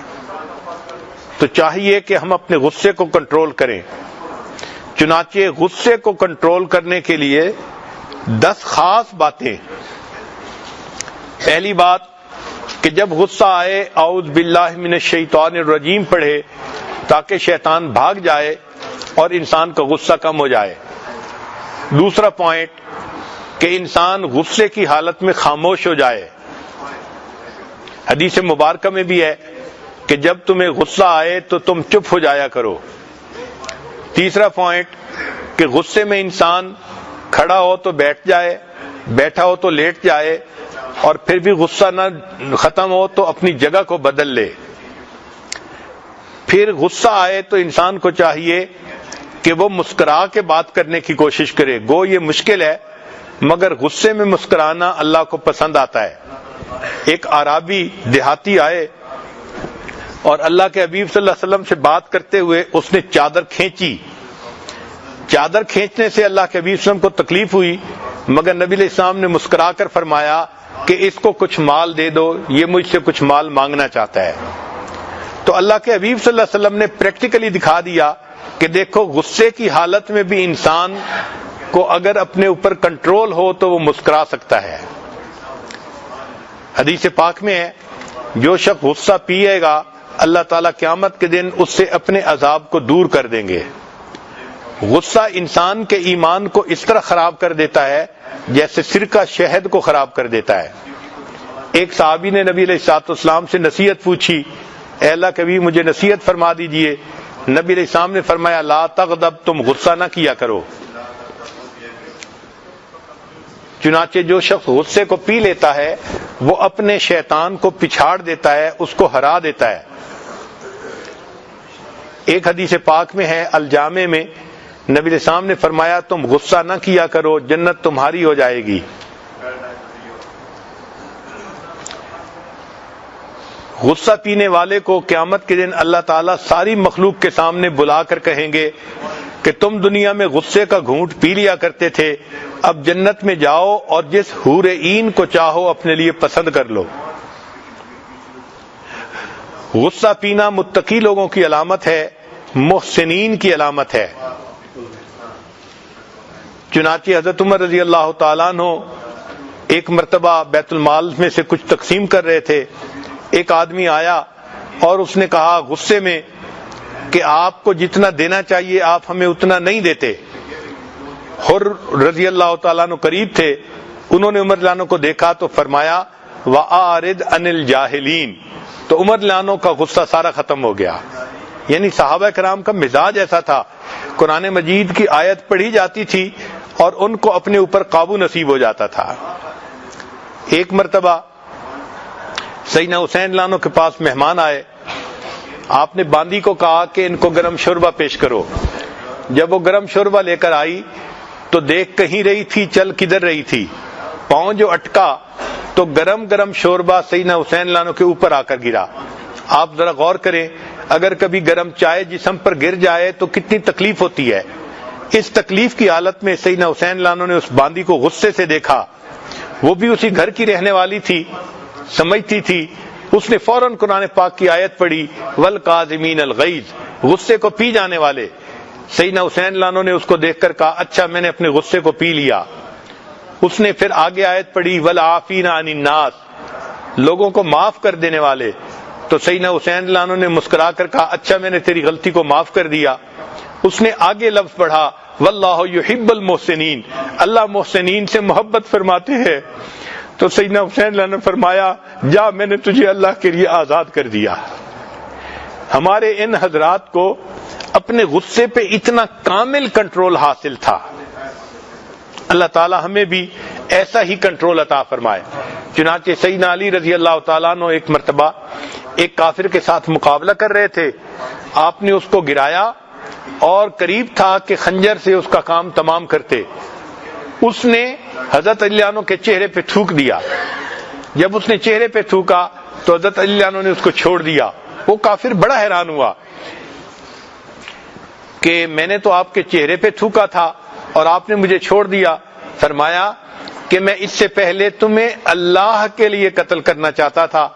[SPEAKER 1] تو چاہیے کہ ہم اپنے غصے کو کنٹرول کریں۔ چنانچہ غصے کو کنٹرول کرنے کے لیے 10 خاص باتیں۔ پہلی بات کہ جب غصہ آئے اعوذ باللہ من الشیطان الرجیم پڑھے تاکہ شیطان بھاگ جائے اور انسان کا غصہ کم ہو جائے۔ دوسرا پوائنٹ کہ انسان غصے کی حالت میں خاموش ہو جائے۔ حدیث مبارکہ میں بھی ہے کہ جب تمہیں غصہ آئے تو تم چپ ہو جایا کرو۔ تیسرا پوائنٹ کہ غصے میں انسان کھڑا ہو تو بیٹھ جائے، بیٹھا ہو تو لیٹ جائے، اور پھر بھی غصہ نہ ختم ہو تو اپنی جگہ کو بدل لے. پھر غصہ آئے تو انسان کو چاہیے کہ وہ مسکرا کے بات کرنے کی کوشش کرے. گو یہ مشکل ہے مگر غصے میں مسکرانا اللہ کو پسند آتا ہے. ایک اعرابی دیہاتی آئے اور اللہ کے حبیب صلی اللہ علیہ وسلم سے بات کرتے ہوئے اس نے چادر کھینچی. چادر کھینچنے سے اللہ کے حبیب صلی اللہ علیہ وسلم کو تکلیف ہوئی مگر نبی علیہ السلام نے مسکرا کر فرمایا کہ اس کو کچھ مال دے دو, یہ مجھ سے کچھ مال مانگنا چاہتا ہے. تو اللہ کے حبیب صلی اللہ علیہ وسلم نے پریکٹیکلی دکھا دیا کہ دیکھو غصے کی حالت میں بھی انسان کو اگر اپنے اوپر کنٹرول ہو تو وہ مسکرا سکتا ہے. حدیث پاک میں ہے جو شخص غصہ پیے گا اللہ تعالیٰ قیامت کے دن اس سے اپنے عذاب کو دور کر دیں گے. غصہ انسان کے ایمان کو اس طرح خراب کر دیتا ہے جیسے سرکہ شہد کو خراب کر دیتا ہے. ایک صحابی نے نبی علیہ الصلوۃ والسلام سے نصیحت پوچھی, اے اللہ کے نبی مجھے نصیحت فرما دیجئے. نبی علیہ السلام نے فرمایا لا تغضب, تم غصہ نہ کیا کرو. چنانچہ جو شخص غصے کو پی لیتا ہے وہ اپنے شیطان کو پچھاڑ دیتا ہے, اس کو ہرا دیتا ہے. ایک حدیث پاک میں ہے الجامع میں نبی علیہ السلام نے فرمایا تم غصہ نہ کیا کرو جنت تمہاری ہو جائے گی. غصہ پینے والے کو قیامت کے دن اللہ تعالیٰ ساری مخلوق کے سامنے بلا کر کہیں گے کہ تم دنیا میں غصے کا گھونٹ پی لیا کرتے تھے, اب جنت میں جاؤ اور جس حور عین کو چاہو اپنے لیے پسند کر لو. غصہ پینا متقی لوگوں کی علامت ہے, محسنین کی علامت ہے. چنانچہ حضرت عمر رضی اللہ تعالیٰ عنہ ایک مرتبہ بیت المال میں سے کچھ تقسیم کر رہے تھے. ایک آدمی آیا اور اس نے کہا غصے میں کہ آپ کو جتنا دینا چاہیے آپ ہمیں اتنا نہیں دیتے. حر رضی اللہ تعالیٰ عنہ قریب تھے, انہوں نے عمر لانو کو دیکھا تو فرمایا وَأَعْرِضْ عَنِ الْجَاهِلِينَ, تو عمر لانو کا غصہ سارا ختم ہو گیا. یعنی صحابہ کرام کا مزاج ایسا تھا, قرآن مجید کی آیت پڑھی جاتی تھی اور ان کو اپنے اوپر قابو نصیب ہو جاتا تھا. ایک مرتبہ سیدنا حسین لانو کے پاس مہمان آئے, آپ نے باندی کو کہا کہ ان کو گرم شوربہ پیش کرو. جب وہ گرم شوربہ لے کر آئی تو دیکھ کہیں رہی تھی چل کدھر رہی تھی, پاؤں جو اٹکا تو گرم گرم شوربہ سیدنا حسین لانو کے اوپر آ کر گرا. آپ ذرا غور کریں, اگر کبھی گرم چائے جسم پر گر جائے تو کتنی تکلیف ہوتی ہے. اس تکلیف کی حالت میں سیدنا حسین لانو نے اس باندی کو غصے سے دیکھا, وہ بھی اسی گھر کی رہنے والی تھی, سمجھتی تھی. اس نے فوراً قرآن پاک کی آیت پڑھی والقاظمین الغیظ, غصے کو پی جانے والے. سیدنا حسین لانو نے اس کو دیکھ کر کہا اچھا میں نے اپنے غصے کو پی لیا. اس نے پھر آگے آیت پڑھی والعافین عن الناس, لوگوں کو معاف کر دینے والے. تو سیدنا حسین لانو نے مسکرا کر کہا اچھا میں نے تیری غلطی کو معاف کر دیا. اس نے آگے لفظ پڑھا واللہ یحب المحسنین, اللہ محسنین سے محبت فرماتے ہیں. تو سیدنا حسین لانو نے فرمایا جا میں نے تجھے اللہ کے لیے آزاد کر دیا. ہمارے ان حضرات کو اپنے غصے پہ اتنا کامل کنٹرول حاصل تھا. اللہ تعالی ہمیں بھی ایسا ہی کنٹرول عطا فرمائے. چنانچہ سیدنا علی رضی اللہ تعالیٰ عنہ ایک مرتبہ ایک کافر کے ساتھ مقابلہ کر رہے تھے. آپ نے اس کو گرایا اور قریب تھا کہ خنجر سے اس کا کام تمام کرتے. اس نے حضرت علی عنہ کے چہرے پہ تھوک دیا. جب اس نے چہرے پہ تھوکا تو حضرت علی عنہ نے اس کو چھوڑ دیا. وہ کافر بڑا حیران ہوا کہ میں نے تو آپ کے چہرے پہ تھوکا تھا اور آپ نے مجھے چھوڑ دیا. فرمایا کہ میں اس سے پہلے تمہیں اللہ کے لیے قتل کرنا چاہتا تھا,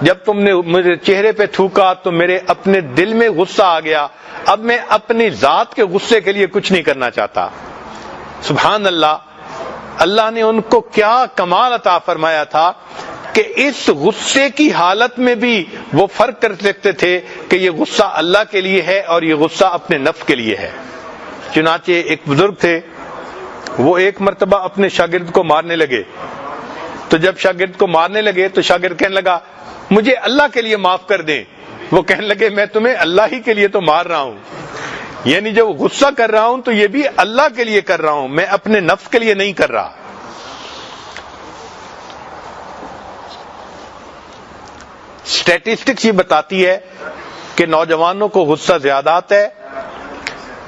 [SPEAKER 1] جب تم نے مجھے چہرے پہ تھوکا تو میرے اپنے دل میں غصہ آ گیا, اب میں اپنی ذات کے غصے کے لیے کچھ نہیں کرنا چاہتا. سبحان اللہ, اللہ نے ان کو کیا کمال عطا فرمایا تھا کہ اس غصے کی حالت میں بھی وہ فرق کر سکتے تھے کہ یہ غصہ اللہ کے لیے ہے اور یہ غصہ اپنے نفس کے لیے ہے. چنانچہ ایک بزرگ تھے, وہ ایک مرتبہ اپنے شاگرد کو مارنے لگے. تو جب شاگرد کو مارنے لگے تو شاگرد کہنے لگا مجھے اللہ کے لیے معاف کر دیں. وہ کہنے لگے میں تمہیں اللہ ہی کے لیے تو مار رہا ہوں, یعنی جب غصہ کر رہا ہوں تو یہ بھی اللہ کے لیے کر رہا ہوں, میں اپنے نفس کے لیے نہیں کر رہا. اسٹیٹسٹکس یہ بتاتی ہے کہ نوجوانوں کو غصہ زیادہ آتا ہے،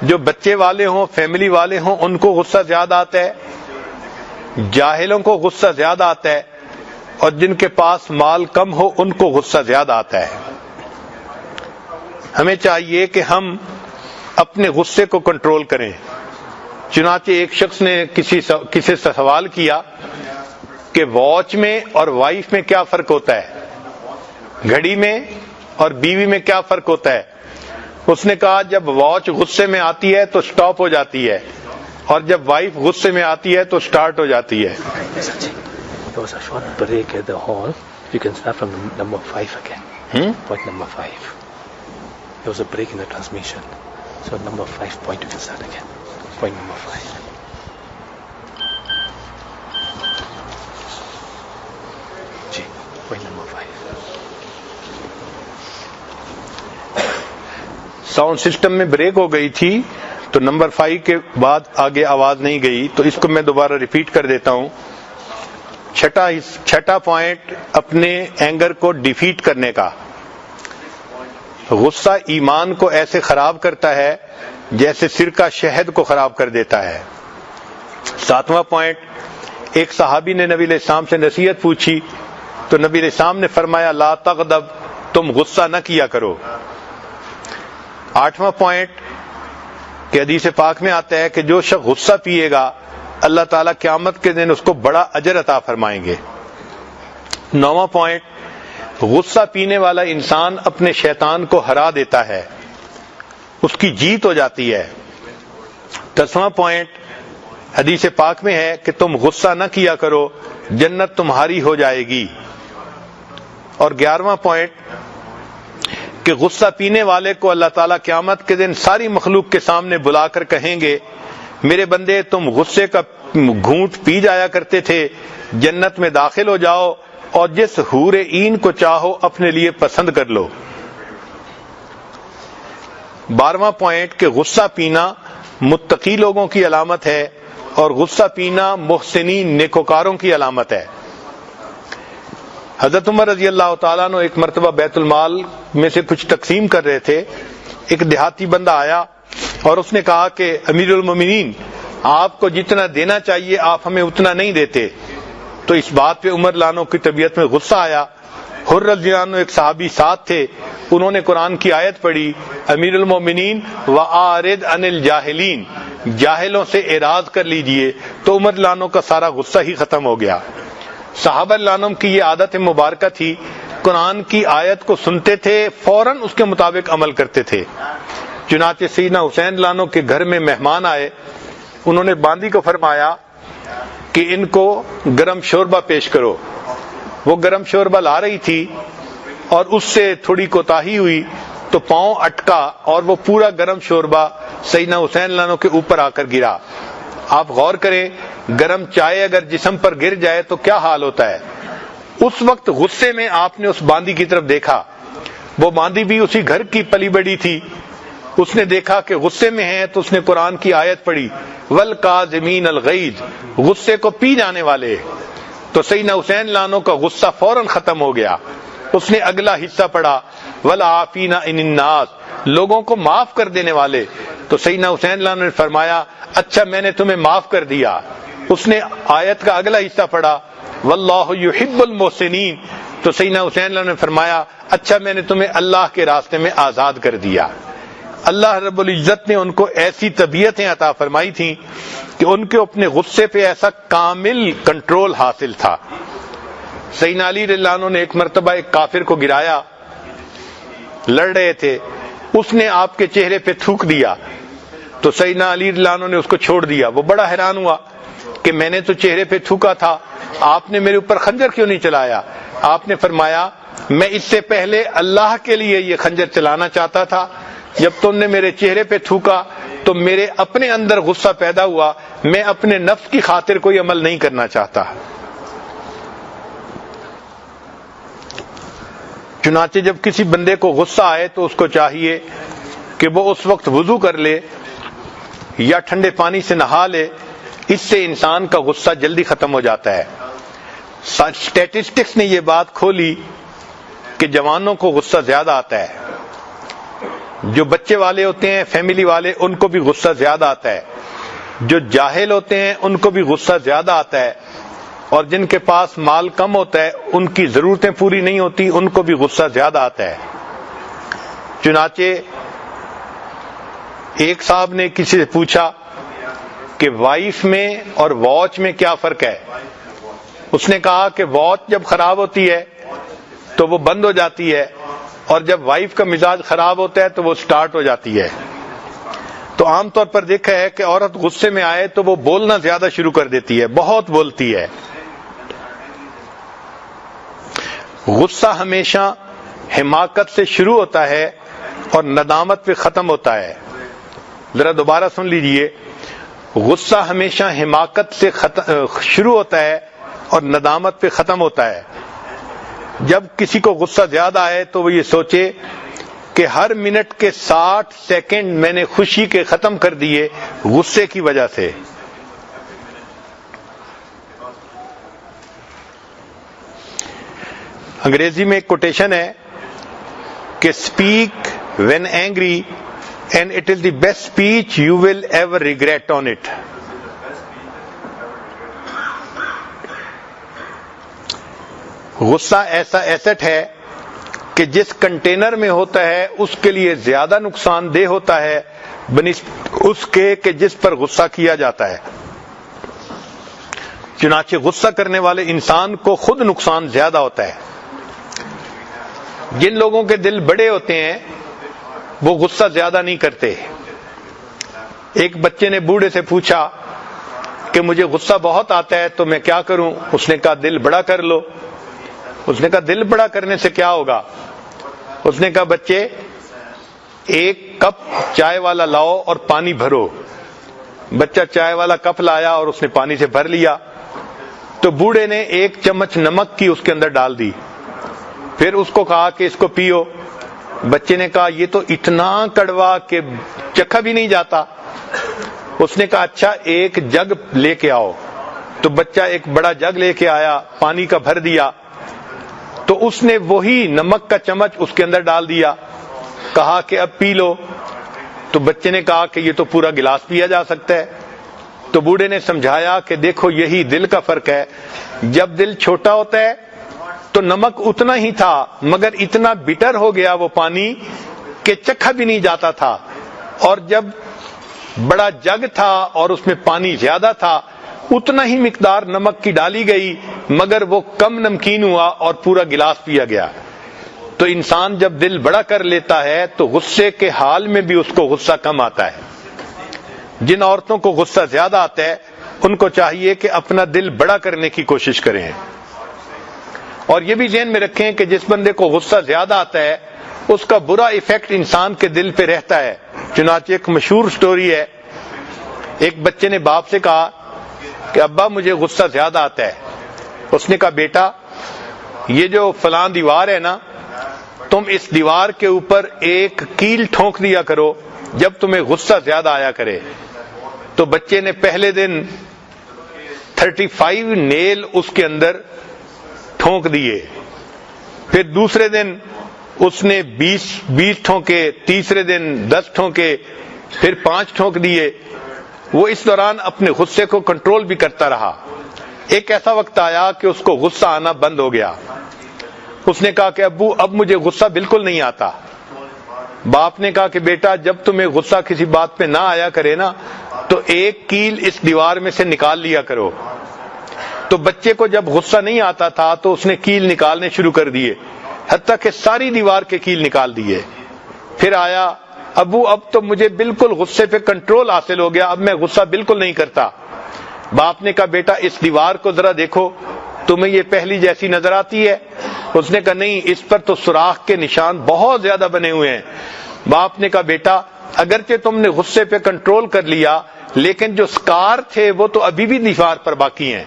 [SPEAKER 1] جو بچے والے ہوں، فیملی والے ہوں، ان کو غصہ زیادہ آتا ہے، جاہلوں کو غصہ زیادہ آتا ہے، اور جن کے پاس مال کم ہو ان کو غصہ زیادہ آتا ہے۔ ہمیں چاہیے کہ ہم اپنے غصے کو کنٹرول کریں۔ چنانچہ ایک شخص نے کسی سے سوال کیا کہ واچ میں اور وائف میں کیا فرق ہوتا ہے، گھڑی میں اور بیوی میں کیا فرق ہوتا ہے؟ اس نے کہا جب واچ غصے میں آتی ہے تو سٹاپ ہو جاتی ہے، اور جب وائف غصے میں آتی ہے تو سٹارٹ ہو جاتی ہے۔
[SPEAKER 2] There was a short break at the hall. You can start from number 5 again. Point number 5. There was a break in the transmission. So number 5 point you can start again. Point number 5. Ji, point number 5.
[SPEAKER 1] Sound system میں break ہو گئی تھی تو number 5 کے بعد آگے آواز نہیں گئی، تو اس کو میں دوبارہ ریپیٹ کر دیتا ہوں۔ چھٹا پوائنٹ اپنے اینگر کو ڈیفیٹ کرنے کا۔ غصہ ایمان کو ایسے خراب کرتا ہے جیسے سرکہ شہد کو خراب کر دیتا ہے۔ 7واں پوائنٹ، ایک صحابی نے نبی علیہ السلام سے نصیحت پوچھی تو نبی علیہ السلام نے فرمایا لا تغضب، تم غصہ نہ کیا کرو۔ 8واں پوائنٹ کہ حدیث پاک میں آتا ہے کہ جو شخص غصہ پیے گا اللہ تعالیٰ قیامت کے دن اس کو بڑا اجر عطا فرمائیں گے۔ 9واں پوائنٹ، غصہ پینے والا انسان اپنے شیطان کو ہرا دیتا ہے، اس کی جیت ہو جاتی ہے۔ 10واں پوائنٹ حدیث پاک میں ہے کہ تم غصہ نہ کیا کرو، جنت تمہاری ہو جائے گی۔ اور 11واں پوائنٹ کہ غصہ پینے والے کو اللہ تعالیٰ قیامت کے دن ساری مخلوق کے سامنے بلا کر کہیں گے میرے بندے تم غصے کا گھونٹ پی جایا کرتے تھے، جنت میں داخل ہو جاؤ اور جس حور عین کو چاہو اپنے لیے پسند کر لو۔ 12واں پوائنٹ کہ غصہ پینا متقی لوگوں کی علامت ہے اور غصہ پینا محسنین نیکوکاروں کی علامت ہے۔ حضرت عمر رضی اللہ تعالیٰ عنہ ایک مرتبہ بیت المال میں سے کچھ تقسیم کر رہے تھے، ایک دیہاتی بندہ آیا اور اس نے کہا کہ امیر المومنین آپ کو جتنا دینا چاہیے آپ ہمیں اتنا نہیں دیتے۔ تو اس بات پہ عمر لانو کی طبیعت میں غصہ آیا۔ حر رضی اللہ عنہ ایک صحابی ساتھ تھے، انہوں نے قرآن کی آیت پڑھی امیر المومنین وَآرِدْ عَنِ الْجَاهِلِينَ، جاہلوں سے اعراض کر لیجئے، تو عمر لانو کا سارا غصہ ہی ختم ہو گیا۔ صحابہ لانم کی یہ عادت مبارکہ تھی، قرآن کی آیت کو سنتے تھے فوراً اس کے مطابق عمل کرتے تھے۔ چنانچہ سیدنا حسین لانو کے گھر میں مہمان آئے، انہوں نے باندی کو فرمایا کہ ان کو گرم شوربہ پیش کرو۔ وہ گرم شوربہ لا رہی تھی اور اس سے تھوڑی کوتاہی ہوئی تو پاؤں اٹکا اور وہ پورا گرم شوربہ سیدنا حسین لانو کے اوپر آ کر گرا۔ آپ غور کریں، گرم چائے اگر جسم پر گر جائے تو کیا حال ہوتا ہے۔ اس وقت غصے میں آپ نے اس باندی کی طرف دیکھا، وہ باندی بھی اسی گھر کی پلی بڑی تھی، اس نے دیکھا کہ غصے میں ہے تو اس نے قرآن کی آیت پڑھی وَالْقَاظِمِينَ الْغَيْظَ، غصے کو پی جانے والے۔ تو سیدنا حسین لانو کا غصہ فوراً ختم ہو گیا۔ اس نے اگلا حصہ پڑھا وَالْعَافِينَ عَنِ النَّاسِ، لوگوں کو معاف کر دینے والے۔ تو سیدنا حسین لانو نے فرمایا اچھا میں نے تمہیں معاف کر دیا۔ اس نے آیت کا اگلا حصہ پڑھا وَاللَّهُ يُحِبُّ الْمُحْسِنِينَ، تو سیدنا حسین لانو نے فرمایا اچھا میں نے تمہیں اللہ کے راستے میں آزاد کر دیا۔ اللہ رب العزت نے ان کو ایسی طبیعتیں عطا فرمائی تھیں کہ ان کے اپنے غصے پہ ایسا کامل کنٹرول حاصل تھا۔ سیدنا علی رضی اللہ عنہ نے ایک مرتبہ ایک کافر کو گرایا، لڑ رہے تھے، اس نے آپ کے چہرے پہ تھوک دیا تو سیدنا علی رضی اللہ عنہ نے اس کو چھوڑ دیا۔ وہ بڑا حیران ہوا کہ میں نے تو چہرے پہ تھوکا تھا، آپ نے میرے اوپر خنجر کیوں نہیں چلایا؟ آپ نے فرمایا میں اس سے پہلے اللہ کے لیے یہ خنجر چلانا چاہتا تھا، جب تم نے میرے چہرے پہ تھوکا تو میرے اپنے اندر غصہ پیدا ہوا، میں اپنے نفس کی خاطر کوئی عمل نہیں کرنا چاہتا۔ چنانچہ جب کسی بندے کو غصہ آئے تو اس کو چاہیے کہ وہ اس وقت وضو کر لے یا ٹھنڈے پانی سے نہا لے، اس سے انسان کا غصہ جلدی ختم ہو جاتا ہے۔ اسٹیٹسٹکس نے یہ بات کھولی کہ جوانوں کو غصہ زیادہ آتا ہے، جو بچے والے ہوتے ہیں فیملی والے ان کو بھی غصہ زیادہ آتا ہے، جو جاہل ہوتے ہیں ان کو بھی غصہ زیادہ آتا ہے، اور جن کے پاس مال کم ہوتا ہے ان کی ضرورتیں پوری نہیں ہوتی ان کو بھی غصہ زیادہ آتا ہے۔ چنانچہ ایک صاحب نے کسی سے پوچھا کہ وائف میں اور واچ میں کیا فرق ہے؟ اس نے کہا کہ واچ جب خراب ہوتی ہے تو وہ بند ہو جاتی ہے، اور جب وائف کا مزاج خراب ہوتا ہے تو وہ سٹارٹ ہو جاتی ہے۔ تو عام طور پر دیکھا ہے کہ عورت غصے میں آئے تو وہ بولنا زیادہ شروع کر دیتی ہے، بہت بولتی ہے۔ غصہ ہمیشہ حماقت سے شروع ہوتا ہے اور ندامت پہ ختم ہوتا ہے۔ ذرا دوبارہ سن لیجئے، غصہ ہمیشہ حماقت سے شروع ہوتا ہے اور ندامت پہ ختم ہوتا ہے۔ جب کسی کو غصہ زیادہ آئے تو وہ یہ سوچے کہ ہر منٹ کے 60 سیکنڈ میں نے خوشی کے ختم کر دیے غصے کی وجہ سے۔ انگریزی میں ایک کوٹیشن ہے کہ speak when angry and it is the best speech you will ever regret on it. غصہ ایسا ایسٹ ہے کہ جس کنٹینر میں ہوتا ہے اس کے لیے زیادہ نقصان دہ ہوتا ہے بنسبت اس کے کہ جس پر غصہ کیا جاتا ہے۔ چنانچہ غصہ کرنے والے انسان کو خود نقصان زیادہ ہوتا ہے۔ جن لوگوں کے دل بڑے ہوتے ہیں وہ غصہ زیادہ نہیں کرتے۔ ایک بچے نے بوڑھے سے پوچھا کہ مجھے غصہ بہت آتا ہے تو میں کیا کروں؟ اس نے کہا دل بڑا کر لو۔ اس نے کہا دل بڑا کرنے سے کیا ہوگا؟ اس نے کہا بچے ایک کپ چائے والا لاؤ اور پانی بھرو۔ بچہ چائے والا کپ لایا اور اس نے پانی سے بھر لیا، تو بوڑھے نے 1 چمچ نمک کی اس کے اندر ڈال دی، پھر اس کو کہا کہ اس کو پیو۔ بچے نے کہا یہ تو اتنا کڑوا کہ چکھا بھی نہیں جاتا۔ اس نے کہا اچھا ایک جگ لے کے آؤ۔ تو بچہ ایک بڑا جگ لے کے آیا، پانی کا بھر دیا، تو اس نے وہی نمک کا چمچ اس کے اندر ڈال دیا، کہا کہ اب پی لو۔ تو بچے نے کہا کہ یہ تو پورا گلاس پیا جا سکتا ہے۔ تو بوڑھے نے سمجھایا کہ دیکھو یہی دل کا فرق ہے، جب دل چھوٹا ہوتا ہے تو نمک اتنا ہی تھا مگر اتنا بٹر ہو گیا وہ پانی کہ چکھا بھی نہیں جاتا تھا، اور جب بڑا جگ تھا اور اس میں پانی زیادہ تھا اتنا ہی مقدار نمک کی ڈالی گئی مگر وہ کم نمکین ہوا اور پورا گلاس پیا گیا۔ تو انسان جب دل بڑا کر لیتا ہے تو غصے کے حال میں بھی اس کو غصہ کم آتا ہے۔ جن عورتوں کو غصہ زیادہ آتا ہے ان کو چاہیے کہ اپنا دل بڑا کرنے کی کوشش کریں، اور یہ بھی ذہن میں رکھیں کہ جس بندے کو غصہ زیادہ آتا ہے اس کا برا ایفیکٹ انسان کے دل پہ رہتا ہے۔ چنانچہ ایک مشہور سٹوری ہے، ایک بچے نے باپ سے کہا کہ ابا مجھے غصہ زیادہ آتا ہے۔ اس نے کہا بیٹا یہ جو فلاں دیوار ہے نا، تم اس دیوار کے اوپر ایک کیل ٹھونک دیا کرو جب تمہیں غصہ زیادہ آیا کرے۔ تو بچے نے پہلے دن 35 نیل اس کے اندر ٹھونک دیے، پھر دوسرے دن اس نے 20 ٹھونکے، تیسرے دن 10 ٹھونکے، پھر 5 ٹھونک دیے۔ وہ اس دوران اپنے غصے کو کنٹرول بھی کرتا رہا۔ ایک ایسا وقت آیا کہ اس کو غصہ آنا بند ہو گیا۔ اس نے کہا کہ ابو اب مجھے غصہ بالکل نہیں آتا۔ باپ نے کہا کہ بیٹا جب تمہیں غصہ کسی بات پہ نہ آیا کرے نا تو ایک کیل اس دیوار میں سے نکال لیا کرو۔ تو بچے کو جب غصہ نہیں آتا تھا تو اس نے کیل نکالنے شروع کر دیے، حتیٰ کہ ساری دیوار کے کیل نکال دیے۔ پھر آیا ابو اب تو مجھے بالکل غصے پہ کنٹرول حاصل ہو گیا، اب میں غصہ بالکل نہیں کرتا۔ باپ نے کہا بیٹا اس دیوار کو ذرا دیکھو، تمہیں یہ پہلی جیسی نظر آتی ہے؟ اس نے کہا نہیں، اس پر تو سوراخ کے نشان بہت زیادہ بنے ہوئے ہیں۔ باپ نے کہا بیٹا اگرچہ تم نے غصے پہ کنٹرول کر لیا لیکن جو سکار تھے وہ تو ابھی بھی دیوار پر باقی ہیں۔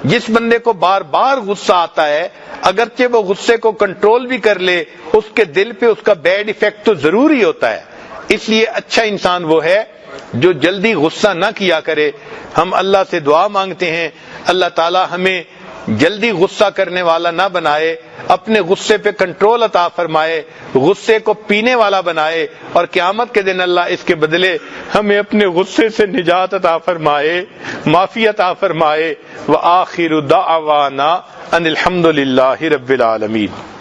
[SPEAKER 1] جس بندے کو بار بار غصہ آتا ہے اگرچہ وہ غصے کو کنٹرول بھی کر لے اس کے دل پہ اس کا بیڈ ایفیکٹ تو ضرور ہی ہوتا ہے۔ اس لیے اچھا انسان وہ ہے جو جلدی غصہ نہ کیا کرے۔ ہم اللہ سے دعا مانگتے ہیں اللہ تعالی ہمیں جلدی غصہ کرنے والا نہ بنائے، اپنے غصے پہ کنٹرول عطا فرمائے، غصے کو پینے والا بنائے، اور قیامت کے دن اللہ اس کے بدلے ہمیں اپنے غصے سے نجات عطا فرمائے، معافی عطا فرمائے۔ وآخر دعوانا ان الحمد للہ رب العالمین۔